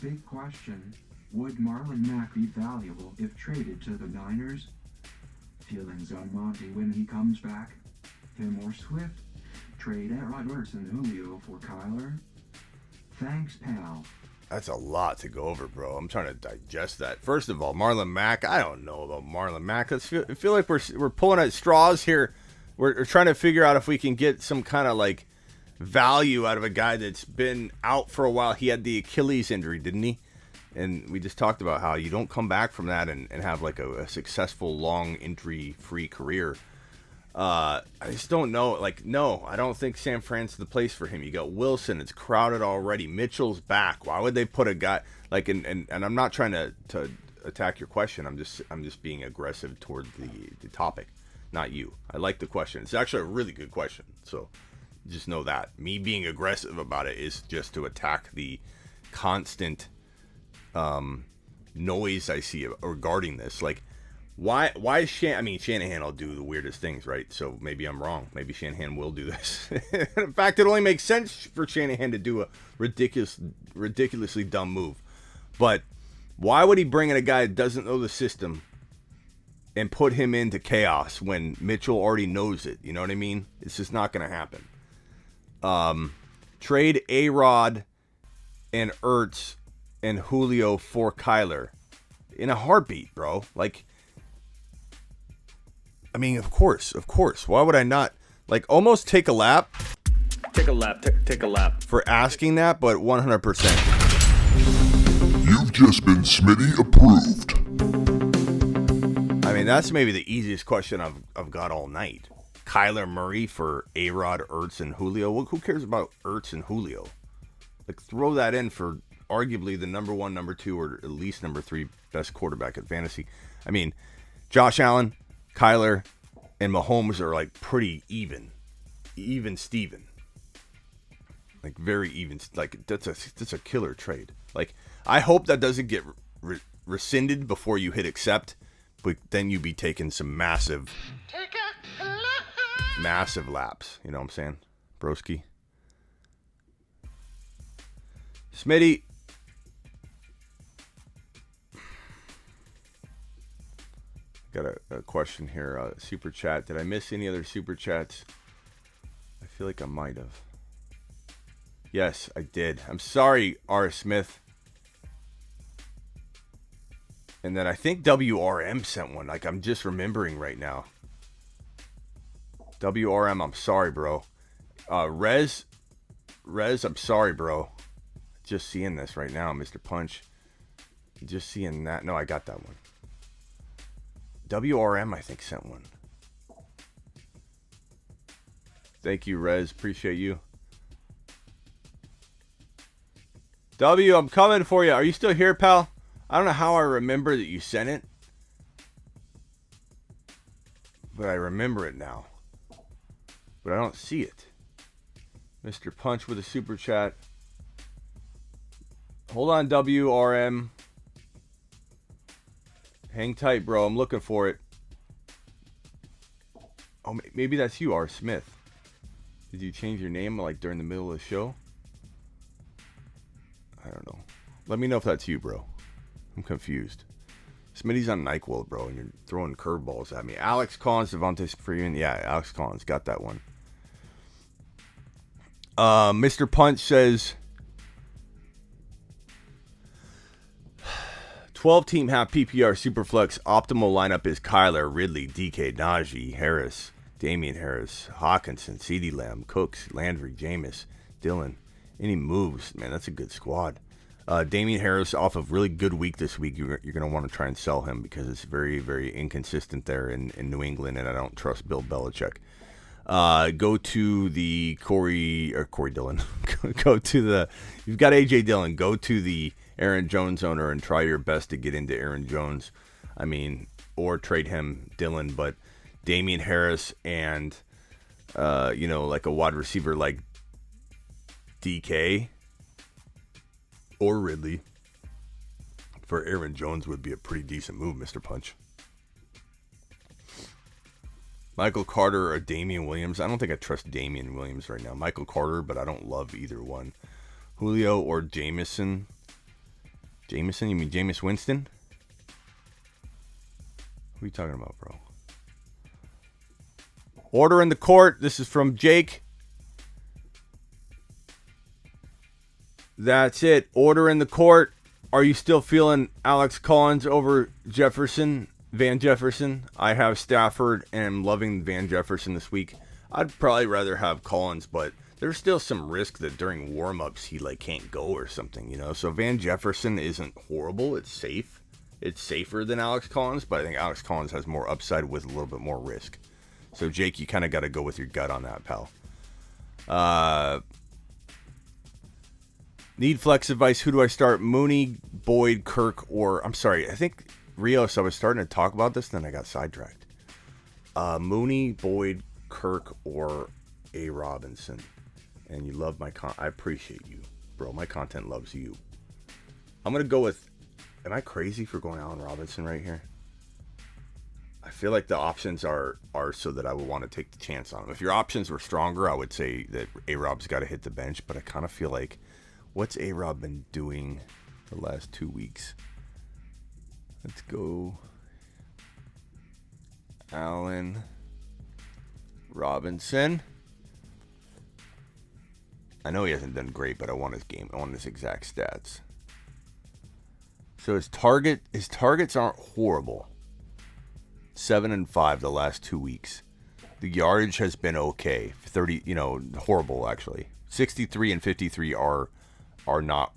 Big question. Would Marlon Mack be valuable if traded to the Niners? Feelings on Monty when he comes back? Him or Swift? Trade Edwards and Julio for Kyler? Thanks, pal. That's a lot to go over, bro. I'm trying to digest that. First of all, Marlon Mack. I don't know about Marlon Mack. I feel like we're pulling at straws here. We're trying to figure out if we can get some kind of like value out of a guy that's been out for a while. He had the Achilles injury, didn't he? And we just talked about how you don't come back from that and have like a successful, long, injury-free career. I just don't know. Like, no, I don't think San Fran's the place for him. You got Wilson. It's crowded already. Mitchell's back. Why would they put a guy like? And I'm not trying to attack your question. I'm just being aggressive toward the topic, not you. I like the question. It's actually a really good question. So just know that me being aggressive about it is just to attack the constant noise I see regarding this. Like, why is Shanahan will do the weirdest things, right? So maybe I'm wrong. Maybe Shanahan will do this. In fact, it only makes sense for Shanahan to do a ridiculously dumb move. But Why would he bring in a guy that doesn't know the system and put him into chaos when Mitchell already knows it? You know what I mean? It's just not going to happen. Trade A-Rod and Ertz and Julio for Kyler in a heartbeat, bro. Like, I mean, of course. Why would I not? Like, almost take a lap. Take a lap. For asking that, but 100%. You've just been Smitty approved. I mean, that's maybe the easiest question I've got all night. Kyler Murray for A-Rod, Ertz, and Julio. Well, who cares about Ertz and Julio? Like, throw that in for arguably the number 1, number 2, or at least number 3 best quarterback at fantasy. I mean, Josh Allen, Kyler, and Mahomes are like pretty even Steven. Like, very even. Like, that's a killer trade. Like, I hope that doesn't get rescinded before you hit accept, but then you'd be taking some massive laps. You know what I'm saying, broski? Smitty. Got a question here. Super chat. Did I miss any other super chats? I feel like I might have. Yes, I did. I'm sorry, R. Smith. And then I think WRM sent one. Like, I'm just remembering right now. WRM, I'm sorry, bro. Rez, I'm sorry, bro. Just seeing this right now, Mr. Punch. Just seeing that. No, I got that one. WRM, I think, sent one. Thank you, Rez. Appreciate you. W, I'm coming for you. Are you still here, pal? I don't know how I remember that you sent it, but I remember it now. But I don't see it. Mr. Punch with a super chat. Hold on, WRM. Hang tight, bro. I'm looking for it. Oh, maybe that's you, R. Smith. Did you change your name like during the middle of the show? I don't know. Let me know if that's you, bro. I'm confused. Smitty's on NyQuil, bro, and you're throwing curveballs at me. Alex Collins, Devontae Freeman. Yeah, Alex Collins. Got that one. Mr. Punch says 12-team half PPR Superflex optimal lineup is Kyler, Ridley, DK, Najee, Harris, Damian Harris, Hawkinson, CeeDee Lamb, Cooks, Landry, Jameis, Dillon. Any moves? Man, that's a good squad. Damian Harris off of really good week this week. You're going to want to try and sell him because it's very, very inconsistent there in New England, and I don't trust Bill Belichick. Go to the Corey Dillon. Go to the, you've got AJ Dillon. Go to the Aaron Jones owner and try your best to get into Aaron Jones. I mean, or trade him, Dillon, but Damian Harris and, like a wide receiver like DK or Ridley for Aaron Jones would be a pretty decent move, Mr. Punch. Michael Carter or Damian Williams. I don't think I trust Damian Williams right now. Michael Carter, but I don't love either one. Julio or Jameson. Jameson? You mean Jameis Winston? Who are you talking about, bro? Order in the court. This is from Jake. That's it. Order in the court. Are you still feeling Alex Collins over Van Jefferson? I have Stafford and I'm loving Van Jefferson this week. I'd probably rather have Collins, but there's still some risk that during warm-ups he can't go or something, So Van Jefferson isn't horrible. It's safe. It's safer than Alex Collins, but I think Alex Collins has more upside with a little bit more risk. So Jake, you kind of got to go with your gut on that, pal. Need flex advice. Who do I start? Mooney, Boyd, Kirk, or... I'm sorry. I think Rios, I was starting to talk about this, then I got sidetracked. Mooney, Boyd, Kirk, or A. Robinson. And you love my I appreciate you, bro. My content loves you. I'm going to go with... Am I crazy for going Allen Robinson right here? I feel like the options are so that I would want to take the chance on him. If your options were stronger, I would say that A-Rob's got to hit the bench, but I kind of feel like... What's A-Rob been doing the last 2 weeks? Let's go. Allen Robinson. I know he hasn't done great, but I want his game. I want his exact stats. So his targets aren't horrible. 7 and 5 the last 2 weeks. The yardage has been okay. 30, horrible actually. 63 and 53 are not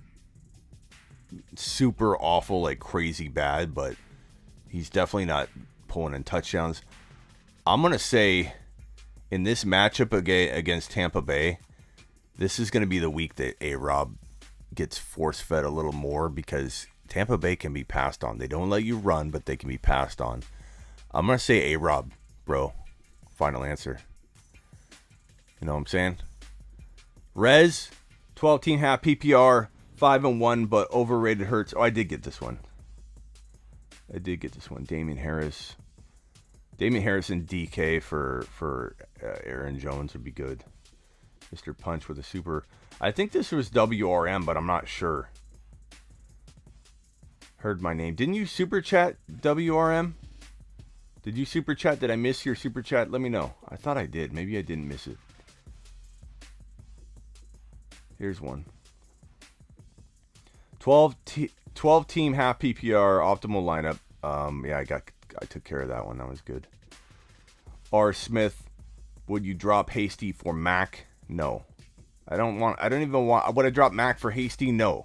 super awful, like crazy bad, but he's definitely not pulling in touchdowns. I'm going to say in this matchup against Tampa Bay, this is going to be the week that A-Rob gets force-fed a little more because Tampa Bay can be passed on. They don't let you run, but they can be passed on. I'm going to say A-Rob, bro. Final answer. You know what I'm saying? Rez, 12-team half PPR, 5-1, but overrated Hurts. Oh, I did get this one. Damian Harris and DK for Aaron Jones would be good. Mr. Punch with a super. I think this was WRM, but I'm not sure. Heard my name. Didn't you super chat WRM? Did you super chat? Did I miss your super chat? Let me know. I thought I did. Maybe I didn't miss it. Here's one. 12 team half PPR optimal lineup. Yeah, I took care of that one. That was good. R. Smith, would you drop Hasty for Mac? No. I don't even want. Would I drop Mac for Hasty? No.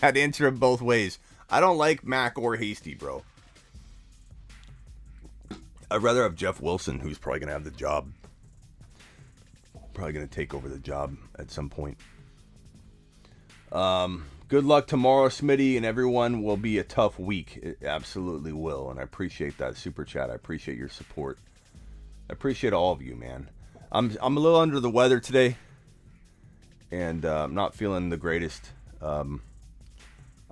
I'd answer it both ways. I don't like Mac or Hasty, bro. I'd rather have Jeff Wilson, who's probably going to have the job. Probably going to take over the job at some point. Good luck tomorrow, Smitty, and everyone. Will be a tough week. It absolutely will, and I appreciate that super chat. I appreciate your support. I appreciate all of you, man. I'm a little under the weather today, and I'm not feeling the greatest. I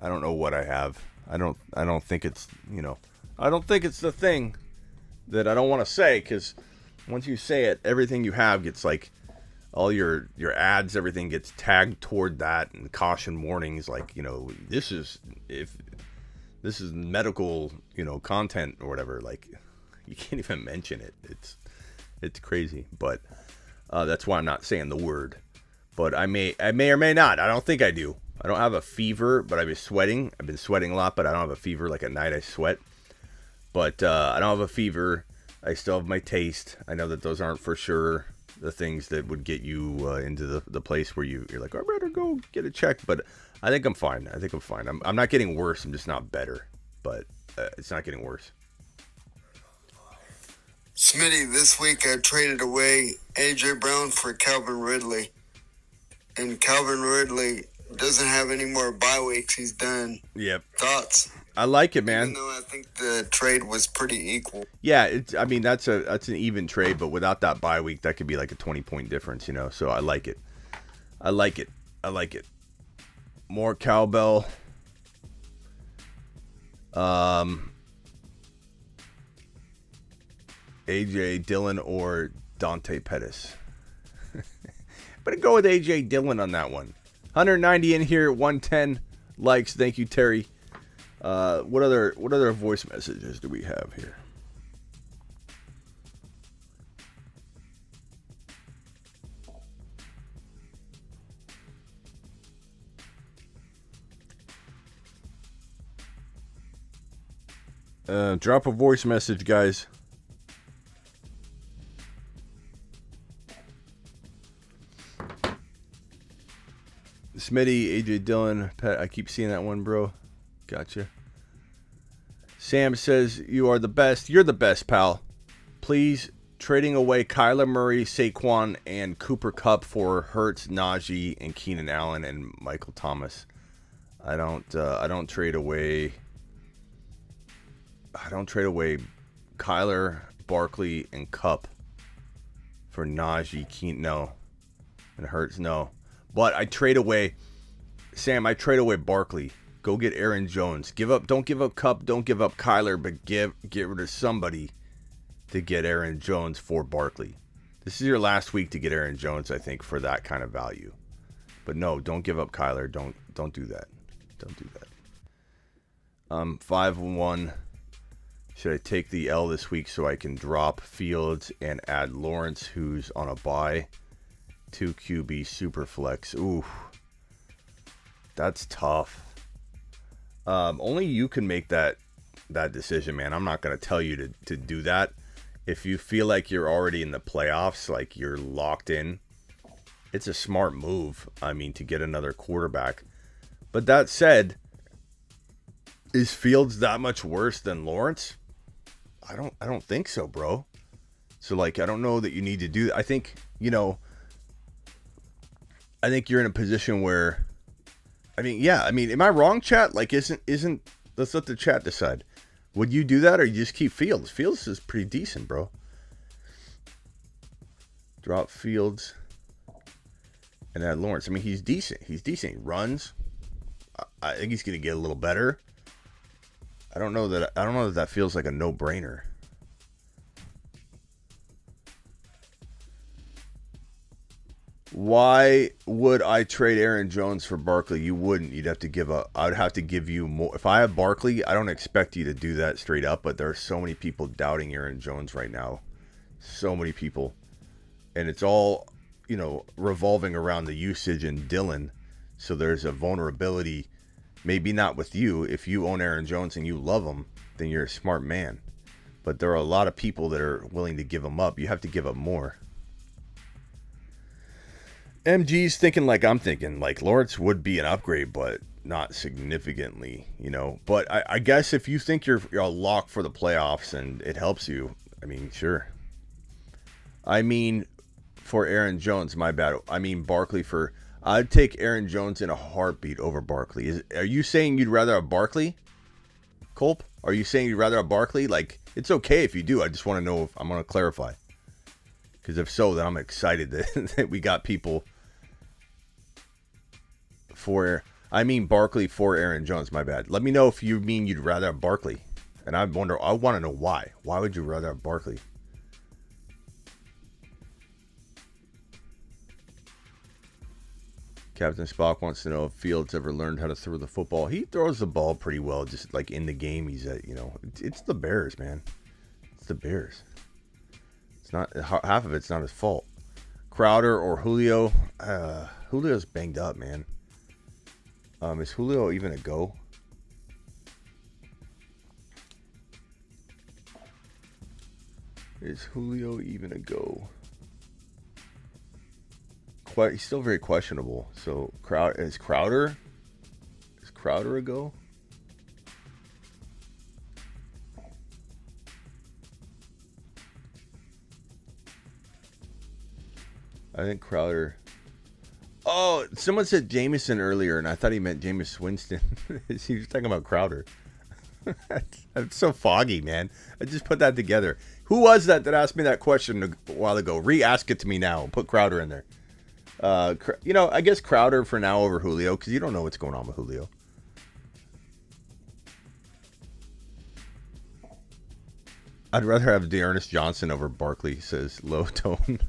don't know what I have. I don't think it's I don't think it's the thing that I don't want to say, because once you say it, everything you have gets like all your ads, everything gets tagged toward that, and caution warnings like, this is medical, content or whatever. Like, you can't even mention it. It's crazy, but that's why I'm not saying the word. But I may or may not. I don't think I do. I don't have a fever, but I've been sweating. I've been sweating a lot, but I don't have a fever. Like at night I sweat. But I don't have a fever. I still have my taste. I know that those aren't for sure the things that would get you into the place where you're like, I better go get it checked. But I think I'm fine. I'm not getting worse. I'm just not better. But it's not getting worse. Smitty, this week I traded away A.J. Brown for Calvin Ridley. And Calvin Ridley doesn't have any more bye weeks. He's done. Yep. Thoughts? I like it, man. Even though I think the trade was pretty equal. Yeah, that's an even trade, but without that bye week, that could be like a 20-point difference, So I like it. I like it. More cowbell. AJ Dillon or Dante Pettis. I'm gonna go with AJ Dillon on that one. 190 in here, 110 likes. Thank you, Terry. What other voice messages do we have here? Drop a voice message, guys. Smitty, AJ Dillon, Pat. I keep seeing that one, bro. Gotcha. Sam says, you are the best. You're the best, pal. Please, trading away Kyler Murray, Saquon, and Cooper Kupp for Hurts, Najee, and Keenan Allen and Michael Thomas. I don't trade away Kyler, Barkley, and Kupp for Najee, Keenan, no, and Hurts, no. But I trade away, Sam. I trade away Barkley. Go get Aaron Jones. Don't give up Kupp. Don't give up Kyler. But get rid of somebody to get Aaron Jones for Barkley. This is your last week to get Aaron Jones, I think, for that kind of value. But no, don't give up Kyler. Don't do that. Don't do I'm 5-1. Should I take the L this week so I can drop Fields and add Lawrence, who's on a bye? 2 QB super flex. Ooh, that's tough. Only you can make that decision, man. I'm not going to tell you to do that. If you feel like you're already in the playoffs, like you're locked in, it's a smart move. I mean, to get another quarterback. But that said, is Fields that much worse than Lawrence? I don't think so, bro. So like, I don't know that you need to do that. I think you're in a position where, am I wrong, chat? Like, isn't let's let the chat decide. Would you do that, or you just keep Fields? Fields is pretty decent, bro. Drop Fields and add Lawrence. I mean, he's decent. He runs. I think he's going to get a little better. I don't know that feels like a no-brainer. Why would I trade Aaron Jones for Barkley? You wouldn't. I would have to give you more. If I have Barkley, I don't expect you to do that straight up, but there are so many people doubting Aaron Jones right now. So many people. And it's all, revolving around the usage and Dylan. So there's a vulnerability, maybe not with you. If you own Aaron Jones and you love him, then you're a smart man. But there are a lot of people that are willing to give him up. You have to give up more. MG's thinking like I'm thinking. Like, Lawrence would be an upgrade, but not significantly, But I guess if you think you're a lock for the playoffs and it helps you, I mean, sure. I mean, for Aaron Jones, my bad. I mean, Barkley for... I'd take Aaron Jones in a heartbeat over Barkley. Are you saying you'd rather have Barkley, Culp? Are you saying you'd rather have Barkley? Like, it's okay if you do. I just want to know if I'm going to clarify. Because if so, then I'm excited that we got people for... I mean Barkley for Aaron Jones, my bad. Let me know if you mean you'd rather have Barkley. And I want to know why. Why would you rather have Barkley? Captain Spock wants to know if Fields ever learned how to throw the football. He throws the ball pretty well, just like in the game. He's at, it's the Bears, man. It's the Bears. It's not, half of it's not his fault. Crowder or Julio. Julio's banged up, man. Is Julio even a go? Is Julio even a go? He's still very questionable. So is Crowder a go? I think Crowder. Oh, someone said Jameson earlier, and I thought he meant Jameis Winston. He was talking about Crowder. I'm so foggy, man. I just put that together. Who was that asked me that question a while ago? Re-ask it to me now. Put Crowder in there. I guess Crowder for now over Julio, because you don't know what's going on with Julio. I'd rather have Dearness Johnson over Barkley, says Low Tone.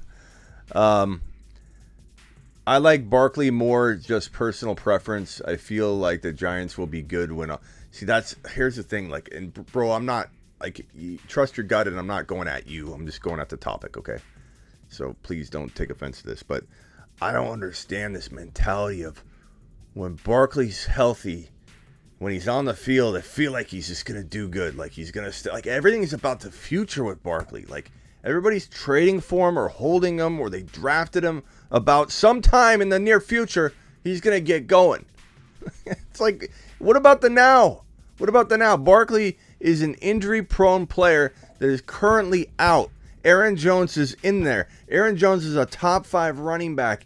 I like Barkley more, just personal preference. I feel like the Giants will be good when... here's the thing, like, and bro, I'm not, like, trust your gut, and I'm not going at you. I'm just going at the topic, okay? So please don't take offense to this, but I don't understand this mentality of when Barkley's healthy, when he's on the field, I feel like he's just going to do good. Like, he's going to... like, everything is about the future with Barkley. Like, everybody's trading for him or holding him or they drafted him about sometime in the near future, he's going to get going. It's like, what about the now? What about the now? Barkley is an injury-prone player that is currently out. Aaron Jones is in there. Aaron Jones is a top 5 running back.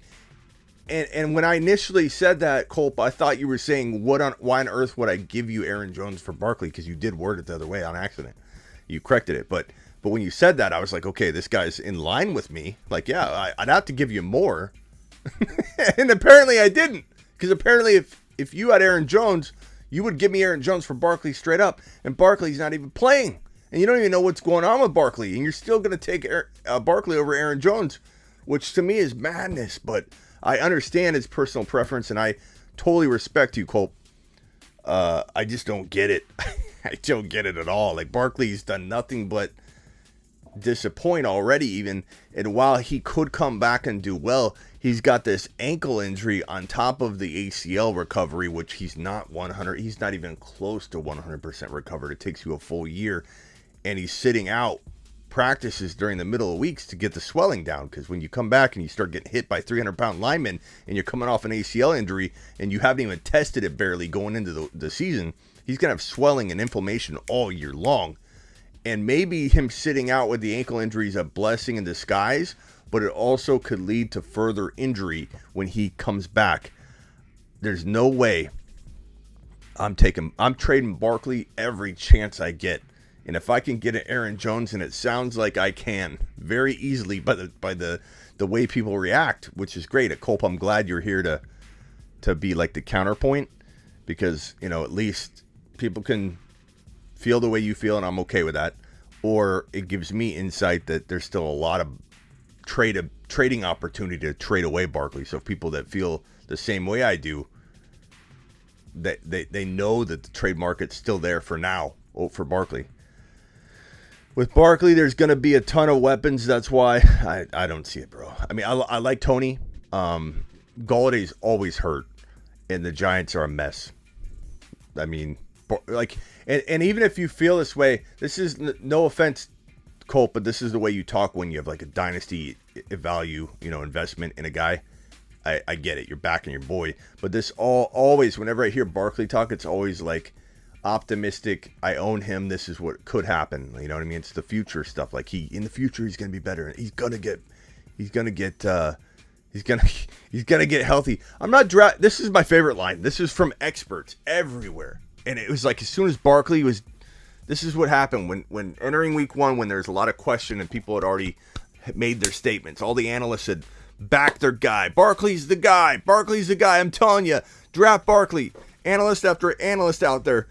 And when I initially said that, Culp, I thought you were saying, why on earth would I give you Aaron Jones for Barkley? Because you did word it the other way on accident. You corrected it. But when you said that, I was like, okay, this guy's in line with me. Like, yeah, I'd have to give you more. And apparently I didn't. Because apparently if you had Aaron Jones, you would give me Aaron Jones for Barkley straight up. And Barkley's not even playing. And you don't even know what's going on with Barkley. And you're still going to take Barkley over Aaron Jones, which to me is madness. But I understand his personal preference, and I totally respect you, Colt. I just don't get it. I don't get it at all. Like, Barkley's done nothing but disappoint already even, and while he could come back and do well, he's got this ankle injury on top of the ACL recovery, which he's not even close to 100% recovered. It takes you a full year, and he's sitting out practices during the middle of weeks to get the swelling down, because when you come back and you start getting hit by 300-pound linemen and you're coming off an ACL injury and you haven't even tested it barely going into the season, he's going to have swelling and inflammation all year long. And maybe him sitting out with the ankle injury is a blessing in disguise, but it also could lead to further injury when he comes back. There's no way I'm trading Barkley every chance I get. And if I can get an Aaron Jones, and it sounds like I can very easily by the way people react, which is great. At Culp, I'm glad you're here to be like the counterpoint, because, you know, at least people can feel the way you feel, and I'm okay with that. Or it gives me insight that there's still a lot of trading opportunity to trade away Barkley. So people that feel the same way I do, that they know that the trade market's still there for now for Barkley. With Barkley, there's going to be a ton of weapons. That's why I don't see it, bro. I mean, I like Tony. Galladay's always hurt, and the Giants are a mess. I mean, like, and even if you feel this way, this is no offense, Colt, but this is the way you talk when you have like a dynasty value, you know, investment in a guy. I get it. You're backing your boy, but this always, whenever I hear Barkley talk, it's always like optimistic. I own him. This is what could happen. You know what I mean? It's the future stuff. Like, in the future, he's going to be better. He's going to get healthy. This is my favorite line. This is from experts everywhere. And it was like, as soon as Barkley was, this is what happened when entering week one, when there's a lot of question and people had already made their statements. All the analysts had backed their guy. Barkley's the guy. Barkley's the guy. I'm telling you, draft Barkley. Analyst after analyst out there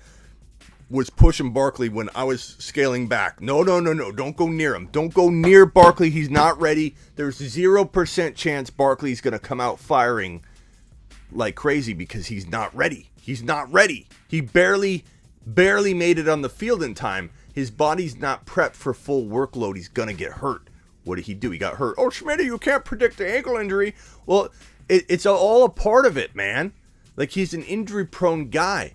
was pushing Barkley when I was scaling back. No. Don't go near him. Don't go near Barkley. He's not ready. There's 0% chance Barkley's going to come out firing like crazy because he's not ready. He's not ready. He barely made it on the field in time. His body's not prepped for full workload. He's going to get hurt. What did he do? He got hurt. Oh, Schmitty, you can't predict the ankle injury. Well, it's all a part of it, man. Like, he's an injury-prone guy.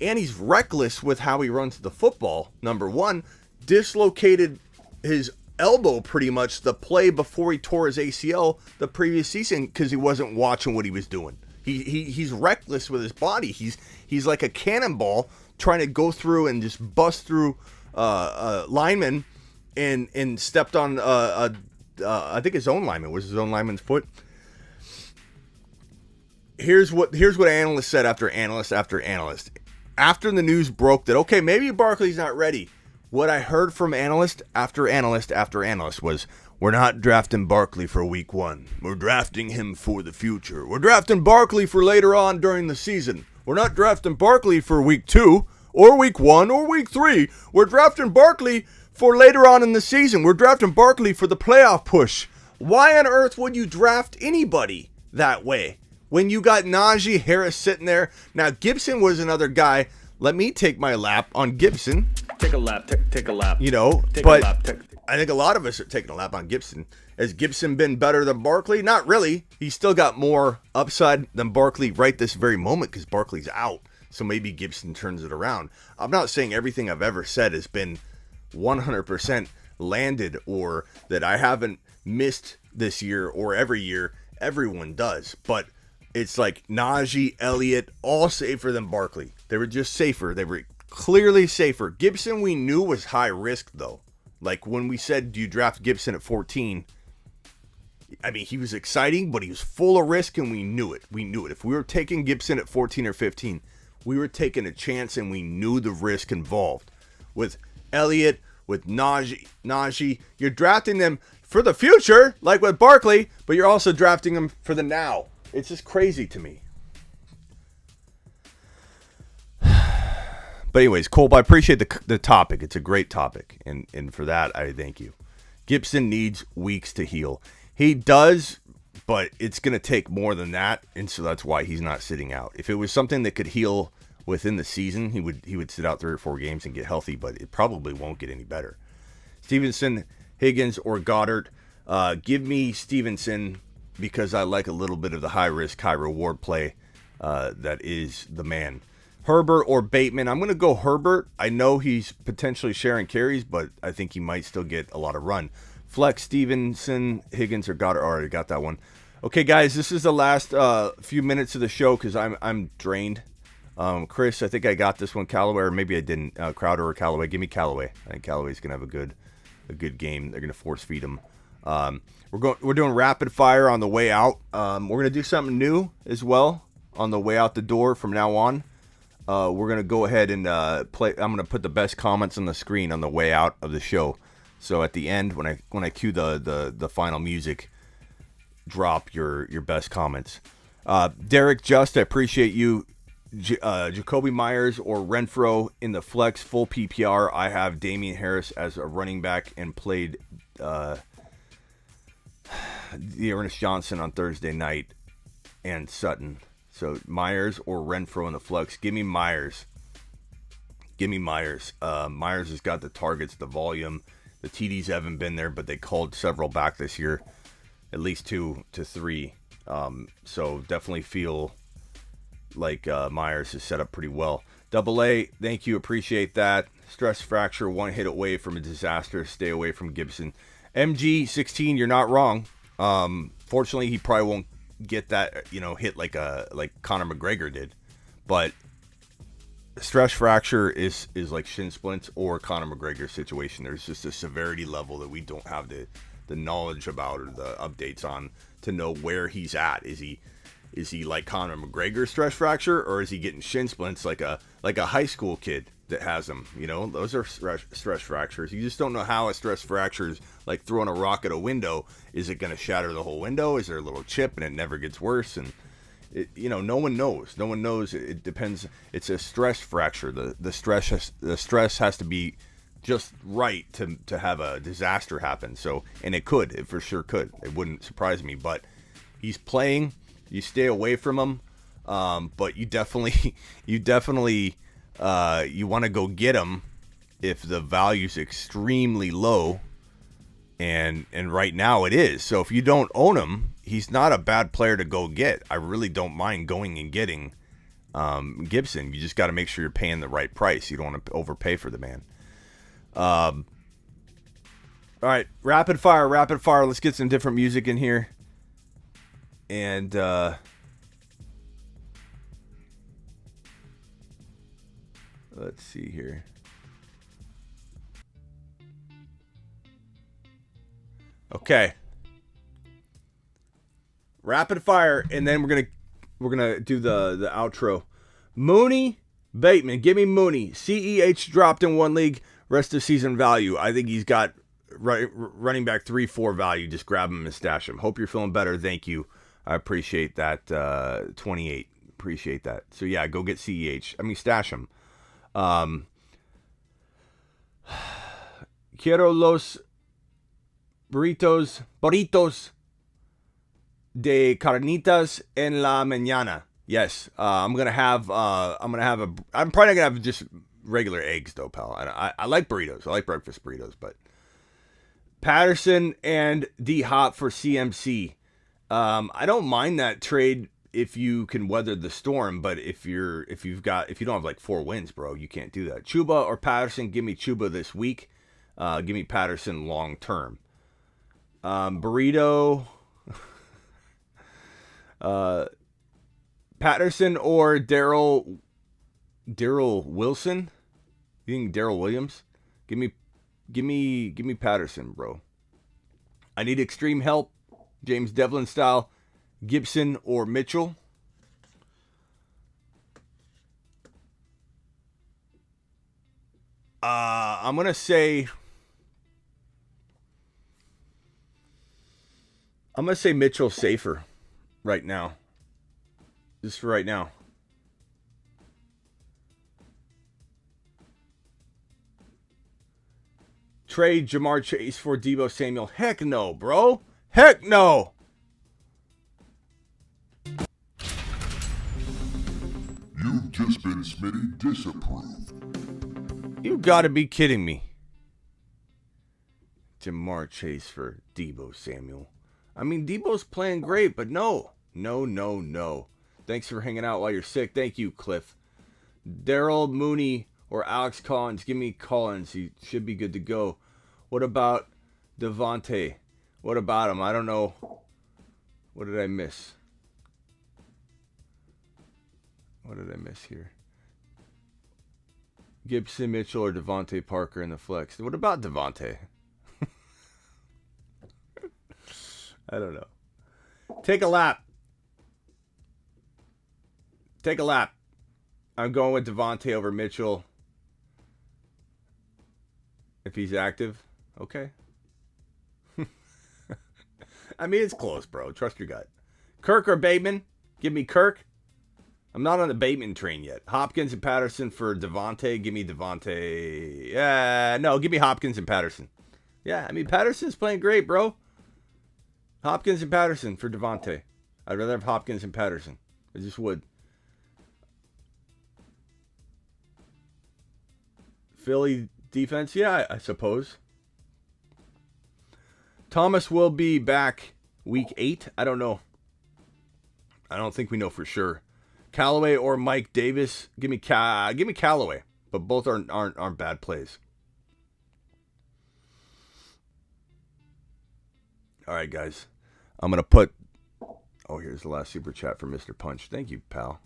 And he's reckless with how he runs the football. Number one, dislocated his elbow pretty much the play before he tore his ACL the previous season because he wasn't watching what he was doing. He's reckless with his body. He's like a cannonball trying to go through and just bust through linemen and stepped on I think his own lineman. Was his own lineman's foot? Here's what analysts said after analyst after analyst. After the news broke that, okay, maybe Barkley's not ready, what I heard from analyst after analyst after analyst was, we're not drafting Barkley for week one. We're drafting him for the future. We're drafting Barkley for later on during the season. We're not drafting Barkley for week 2 or week 1 or week 3. We're drafting Barkley for later on in the season. We're drafting Barkley for the playoff push. Why on earth would you draft anybody that way when you got Najee Harris sitting there? Now, Gibson was another guy. Let me take my lap on Gibson. Take a lap. Take a lap. You know, I think a lot of us are taking a lap on Gibson. Has Gibson been better than Barkley? Not really. He's still got more upside than Barkley right this very moment because Barkley's out. So maybe Gibson turns it around. I'm not saying everything I've ever said has been 100% landed or that I haven't missed this year or every year. Everyone does. But it's like Najee, Elliott, all safer than Barkley. They were just safer. They were clearly safer. Gibson, we knew was high risk, though. Like when we said, do you draft Gibson at 14? I mean, he was exciting, but he was full of risk, and we knew it. We knew it. If we were taking Gibson at 14 or 15, we were taking a chance, and we knew the risk involved. With Elliott, with Najee, you're drafting them for the future, like with Barkley, but you're also drafting them for the now. It's just crazy to me. But anyways, Cole, I appreciate the topic. It's a great topic, and for that, I thank you. Gibson needs weeks to heal. He does, but it's going to take more than that, and so that's why he's not sitting out. If it was something that could heal within the season, he would sit out 3 or 4 games and get healthy, but it probably won't get any better. Stevenson, Higgins, or Goddard. Give me Stevenson because I like a little bit of the high risk, high reward play. That is the man. Herbert or Bateman. I'm going to go Herbert. I know he's potentially sharing carries, but I think he might still get a lot of run. Flex, Stevenson, Higgins, or Goddard. Already got that one. Okay, guys, this is the last few minutes of the show because I'm drained. Chris, I think I got this one. Callaway, or maybe I didn't. Crowder or Callaway. Give me Callaway. I think Callaway's going to have a good game. They're going to force feed him. We're doing rapid fire on the way out. We're going to do something new as well on the way out the door from now on. We're going to go ahead and play. I'm going to put the best comments on the screen on the way out of the show. So at the end, when I cue the final music, drop your best comments. Derek Just, I appreciate you. Jacoby Myers or Renfro in the flex full PPR. I have Damian Harris as a running back and played the Ernest Johnson on Thursday night and Sutton. So Myers or Renfro in the flex. Give me Myers. Myers has got the targets, the volume. The TDs haven't been there, but they called several back this year, at least 2 to 3. So definitely feel like Myers is set up pretty well. Double A, thank you, appreciate that. Stress fracture, 1 hit away from a disaster. Stay away from Gibson. MG16, you're not wrong. Fortunately, he probably won't get that, hit like Conor McGregor did. But stress fracture is like shin splints or Conor McGregor situation. There's just a severity level that we don't have the knowledge about or the updates on to know where he's at. Is he like Conor McGregor stress fracture, or is he getting shin splints like a high school kid that has them? Those are stress fractures. You just don't know how a stress fracture is like throwing a rock at a window. Is it going to shatter the whole window? Is there a little chip and it never gets worse? And no one knows. No one knows. It depends. It's a stress fracture. The stress has to be just right to have a disaster happen. So, and it for sure could. It wouldn't surprise me. But he's playing. You stay away from him. But you definitely you want to go get him if the value's extremely low. And right now it is. So if you don't own him, he's not a bad player to go get. I really don't mind going and getting Gibson. You just got to make sure you're paying the right price. You don't want to overpay for the man. All right, rapid fire. Let's get some different music in here. And let's see here. Okay. Rapid fire, and then we're gonna do the outro. Mooney, Bateman, give me Mooney. CEH dropped in 1 league. Rest of season value. I think he's got running back 3-4 value. Just grab him and stash him. Hope you're feeling better. Thank you. I appreciate that. 28. Appreciate that. So yeah, go get CEH. I mean, stash him. Quiero los burritos de carnitas en la mañana. Yes, I'm probably not gonna have just regular eggs though, pal. I like burritos. I like breakfast burritos, but Patterson and D Hop for CMC. I don't mind that trade if you can weather the storm, but if you don't have like 4 wins, bro, you can't do that. Chuba or Patterson? Give me Chuba this week. Give me Patterson long term. Burrito. Patterson or Daryl Wilson? You think Daryl Williams? Give me Patterson, bro. I need extreme help. James Devlin style. Gibson or Mitchell? I'm gonna say Mitchell's safer right now. Just for right now. Trade Jamar Chase for Deebo Samuel. Heck no, bro. Heck no. You've just been Smitty disapproved. You gotta be kidding me. Jamar Chase for Debo Samuel. I mean, Debo's playing great, but no. Thanks for hanging out while you're sick. Thank you, Cliff. Daryl Mooney or Alex Collins. Give me Collins. He should be good to go. What about Devontae? What about him? I don't know. What did I miss? What did I miss here? Gibson, Mitchell, or Devontae Parker in the flex. What about Devontae? I don't know. Take a lap. I'm going with Devontae over Mitchell. If he's active. Okay. I mean, it's close, bro. Trust your gut. Kirk or Bateman? Give me Kirk. I'm not on the Bateman train yet. Hopkins and Patterson for Devontae. Give me Devontae. Yeah, no, give me Hopkins and Patterson. Yeah, I mean, Patterson's playing great, bro. Hopkins and Patterson for Devontae. I'd rather have Hopkins and Patterson. I just would. Philly defense? Yeah, I suppose. Thomas will be back week 8. I don't know. I don't think we know for sure. Callaway or Mike Davis? Give me Callaway, but both aren't bad plays. All right, guys. I'm going to put... Oh, here's the last super chat from Mr. Punch. Thank you, pal.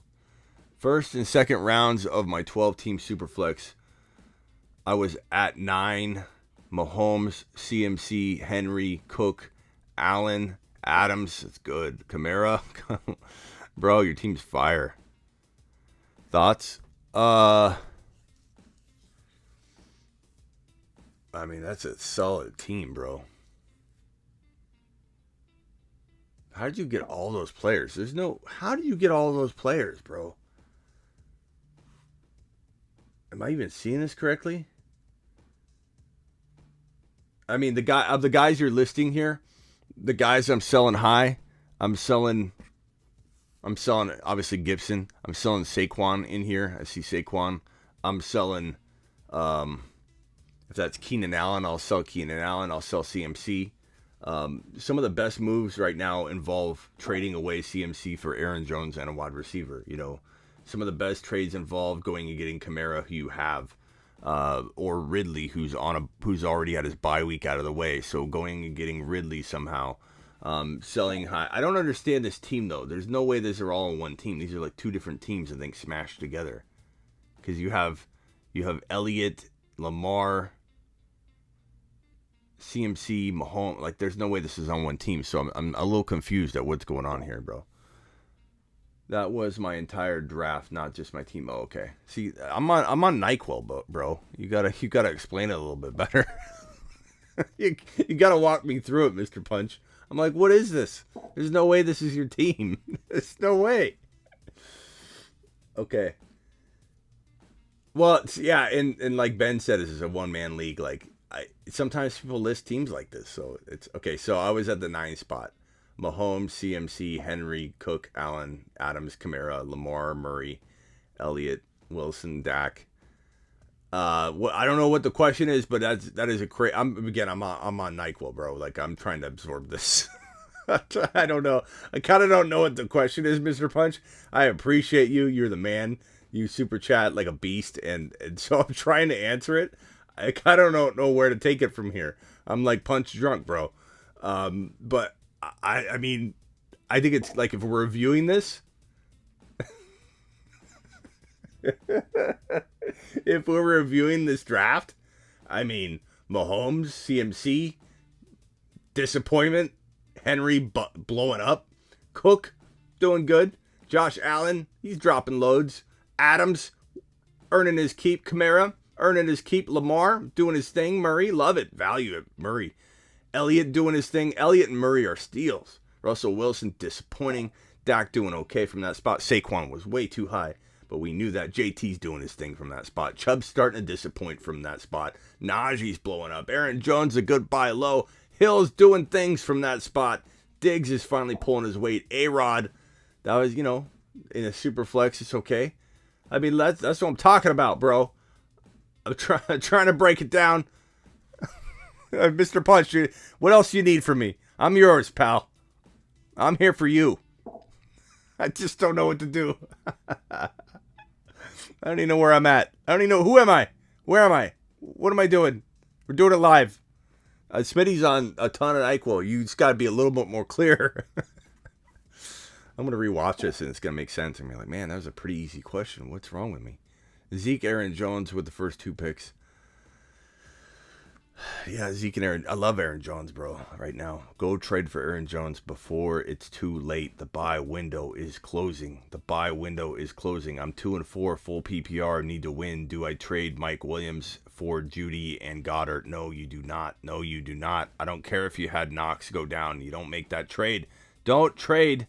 First and second rounds of my 12-team Superflex, I was at 9. Mahomes, CMC, Henry, Cook, Allen, Adams. It's good. Kamara. Bro, your team's fire. Thoughts? I mean, that's a solid team, bro. How did you get all those players? How do you get all those players, bro? Am I even seeing this correctly? I mean, the guys you're listing here, the guys I'm selling high, I'm selling obviously Gibson. I'm selling Saquon in here. I see Saquon. I'm selling, if that's Keenan Allen, I'll sell Keenan Allen. I'll sell CMC. Some of the best moves right now involve trading away CMC for Aaron Jones and a wide receiver. You know, some of the best trades involve going and getting Kamara, who you have, or Ridley, who's already had his bye week out of the way. So going and getting Ridley somehow, selling high. I don't understand this team though. There's no way these are all in one team. These are like two different teams, I think, smashed together. Because you have Elliott, Lamar, CMC, Mahomes. Like, there's no way this is on one team. So I'm a little confused at what's going on here, bro. That was my entire draft, not just my team. Oh, okay. See, I'm on NyQuil, bro. You gotta explain it a little bit better. you gotta walk me through it, Mr. Punch. I'm like, what is this? There's no way this is your team. There's no way. Okay. Well, yeah, and like Ben said, this is a one-man league. Like, sometimes people list teams like this, so it's okay. So I was at the 9 spot. Mahomes, CMC, Henry, Cook, Allen, Adams, Kamara, Lamar, Murray, Elliott, Wilson, Dak. I don't know what the question is, but that is a crazy. I'm on NyQuil, bro. Like, I'm trying to absorb this. I don't know. I kind of don't know what the question is, Mr. Punch. I appreciate you. You're the man. You super chat like a beast, and so I'm trying to answer it. I kind of don't know where to take it from here. I'm like Punch drunk, bro. But I mean, I think it's like, if we're reviewing this, if we're reviewing this draft, I mean, Mahomes, CMC, disappointment, Henry blowing up, Cook doing good, Josh Allen, he's dropping loads, Adams earning his keep, Kamara earning his keep, Lamar doing his thing, Murray, love it, value it, Murray. Elliott doing his thing. Elliott and Murray are steals. Russell Wilson disappointing. Dak doing okay from that spot. Saquon was way too high, but we knew that. JT's doing his thing from that spot. Chubb's starting to disappoint from that spot. Najee's blowing up. Aaron Jones a good buy low. Hill's doing things from that spot. Diggs is finally pulling his weight. A-Rod, that was, in a super flex, it's okay. I mean, that's what I'm talking about, bro. I'm trying to break it down. Mr. Punch, what else you need from me? I'm yours, pal. I'm here for you. I just don't know what to do. I don't even know where I'm at. I don't even know. Who am I? Where am I? What am I doing? We're doing it live. Smitty's on a ton of NyQuil. You just got to be a little bit more clear. I'm going to rewatch this and it's going to make sense. I'm going to be like, man, that was a pretty easy question. What's wrong with me? Zeke, Aaron Jones with the first 2 picks. Yeah, Zeke and Aaron. I love Aaron Jones, bro, right now. Go trade for Aaron Jones before it's too late. The buy window is closing. I'm 2-4, full PPR. Need to win. Do I trade Mike Williams for Judy and Goddard? No, you do not. No, you do not. I don't care if you had Knox go down. You don't make that trade. Don't trade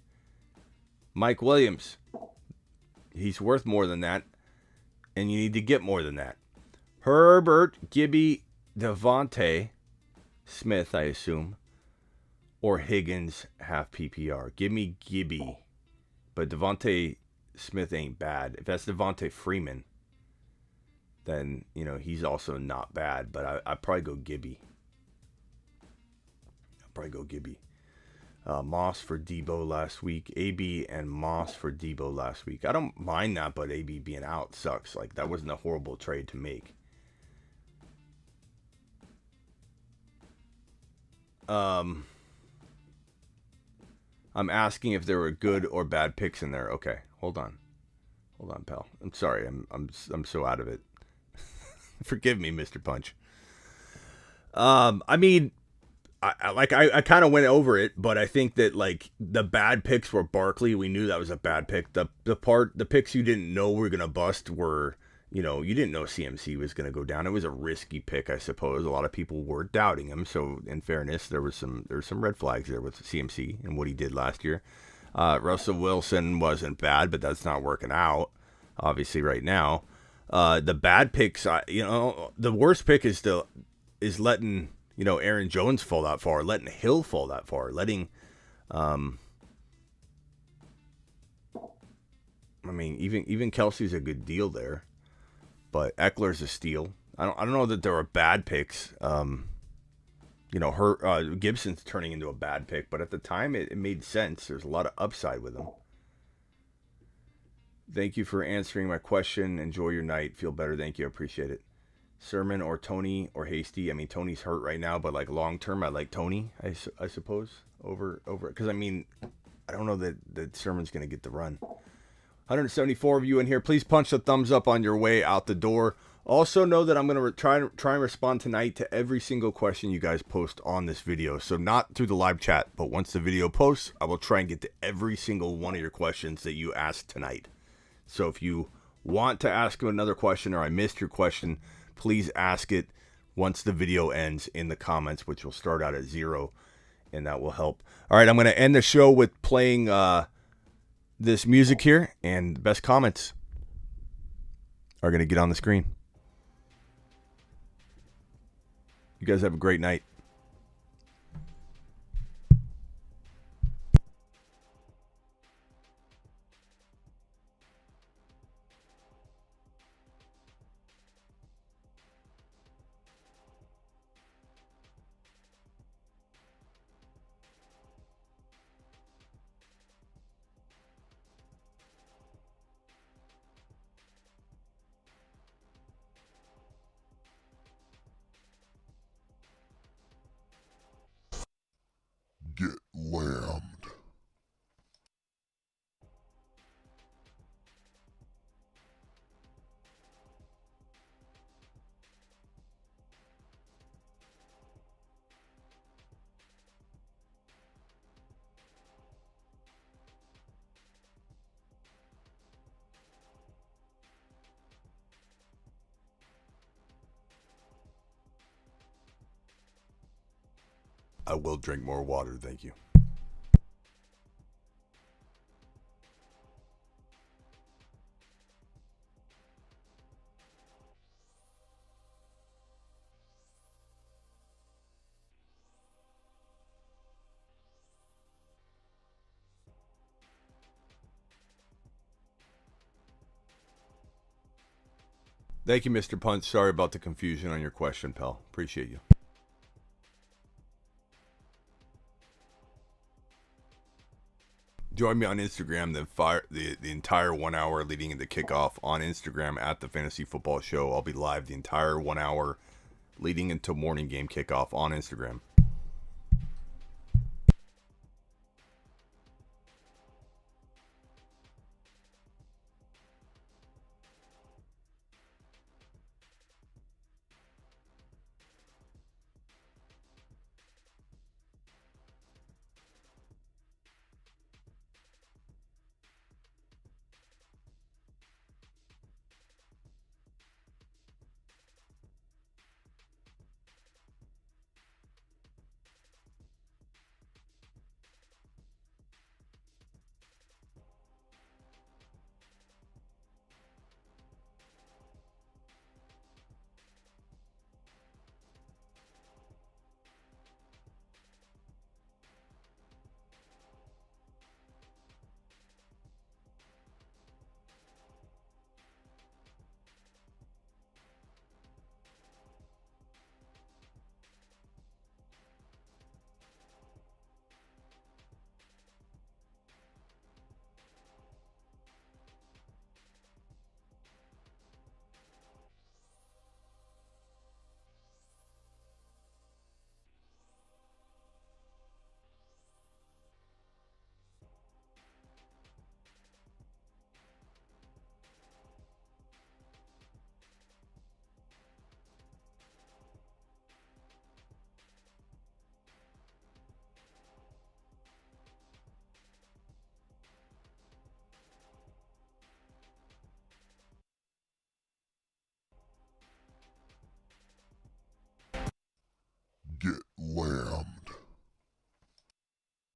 Mike Williams. He's worth more than that, and you need to get more than that. Herbert, Gibby, Devontae Smith, I assume, or Higgins half PPR. Give me Gibby, but Devontae Smith ain't bad. If that's Devontae Freeman, then he's also not bad. But I'd probably go Gibby. Moss for Debo last week. AB and Moss for Debo last week. I don't mind that, but AB being out sucks. Like, that wasn't a horrible trade to make. I'm asking if there were good or bad picks in there. Okay, hold on, pal. I'm sorry. I'm so out of it. Forgive me, Mr. Punch. I mean, I kind of went over it, but I think that like the bad picks were Barkley. We knew that was a bad pick. The picks you didn't know were gonna bust were, you didn't know CMC was gonna go down. It was a risky pick, I suppose. A lot of people were doubting him. So in fairness, there were some red flags there with CMC and what he did last year. Russell Wilson wasn't bad, but that's not working out, obviously, right now. The bad picks, the worst pick is letting Aaron Jones fall that far, letting Hill fall that far, letting, even Kelsey's a good deal there, but Eckler's a steal. I don't know that there are bad picks. Gibson's turning into a bad pick, but at the time it made sense. There's a lot of upside with him. Thank you for answering my question. Enjoy your night. Feel better. Thank you. I appreciate it. Sermon or Tony or Hasty. I mean, Tony's hurt right now, but like long term, I like Tony, I suppose, over because I don't know that Sermon's going to get the run. 174 of you in here. Please punch the thumbs up on your way out the door. Also know that I'm going to try and respond tonight to every single question you guys post on this video. So not through the live chat, but once the video posts, I will try and get to every single one of your questions that you asked tonight. So if you want to ask another question or I missed your question, please ask it once the video ends in the comments, which will start out at 0, and that will help. All right, I'm going to end the show with playing this music here, and the best comments are going to get on the screen. You guys have a great night. Get lammed. I will drink more water, thank you. Thank you, Mr. Punch. Sorry about the confusion on your question, pal. Appreciate you. Join me on Instagram the entire 1 hour leading into kickoff on Instagram at the Fantasy Football Show. I'll be live the entire 1 hour leading into morning game kickoff on Instagram.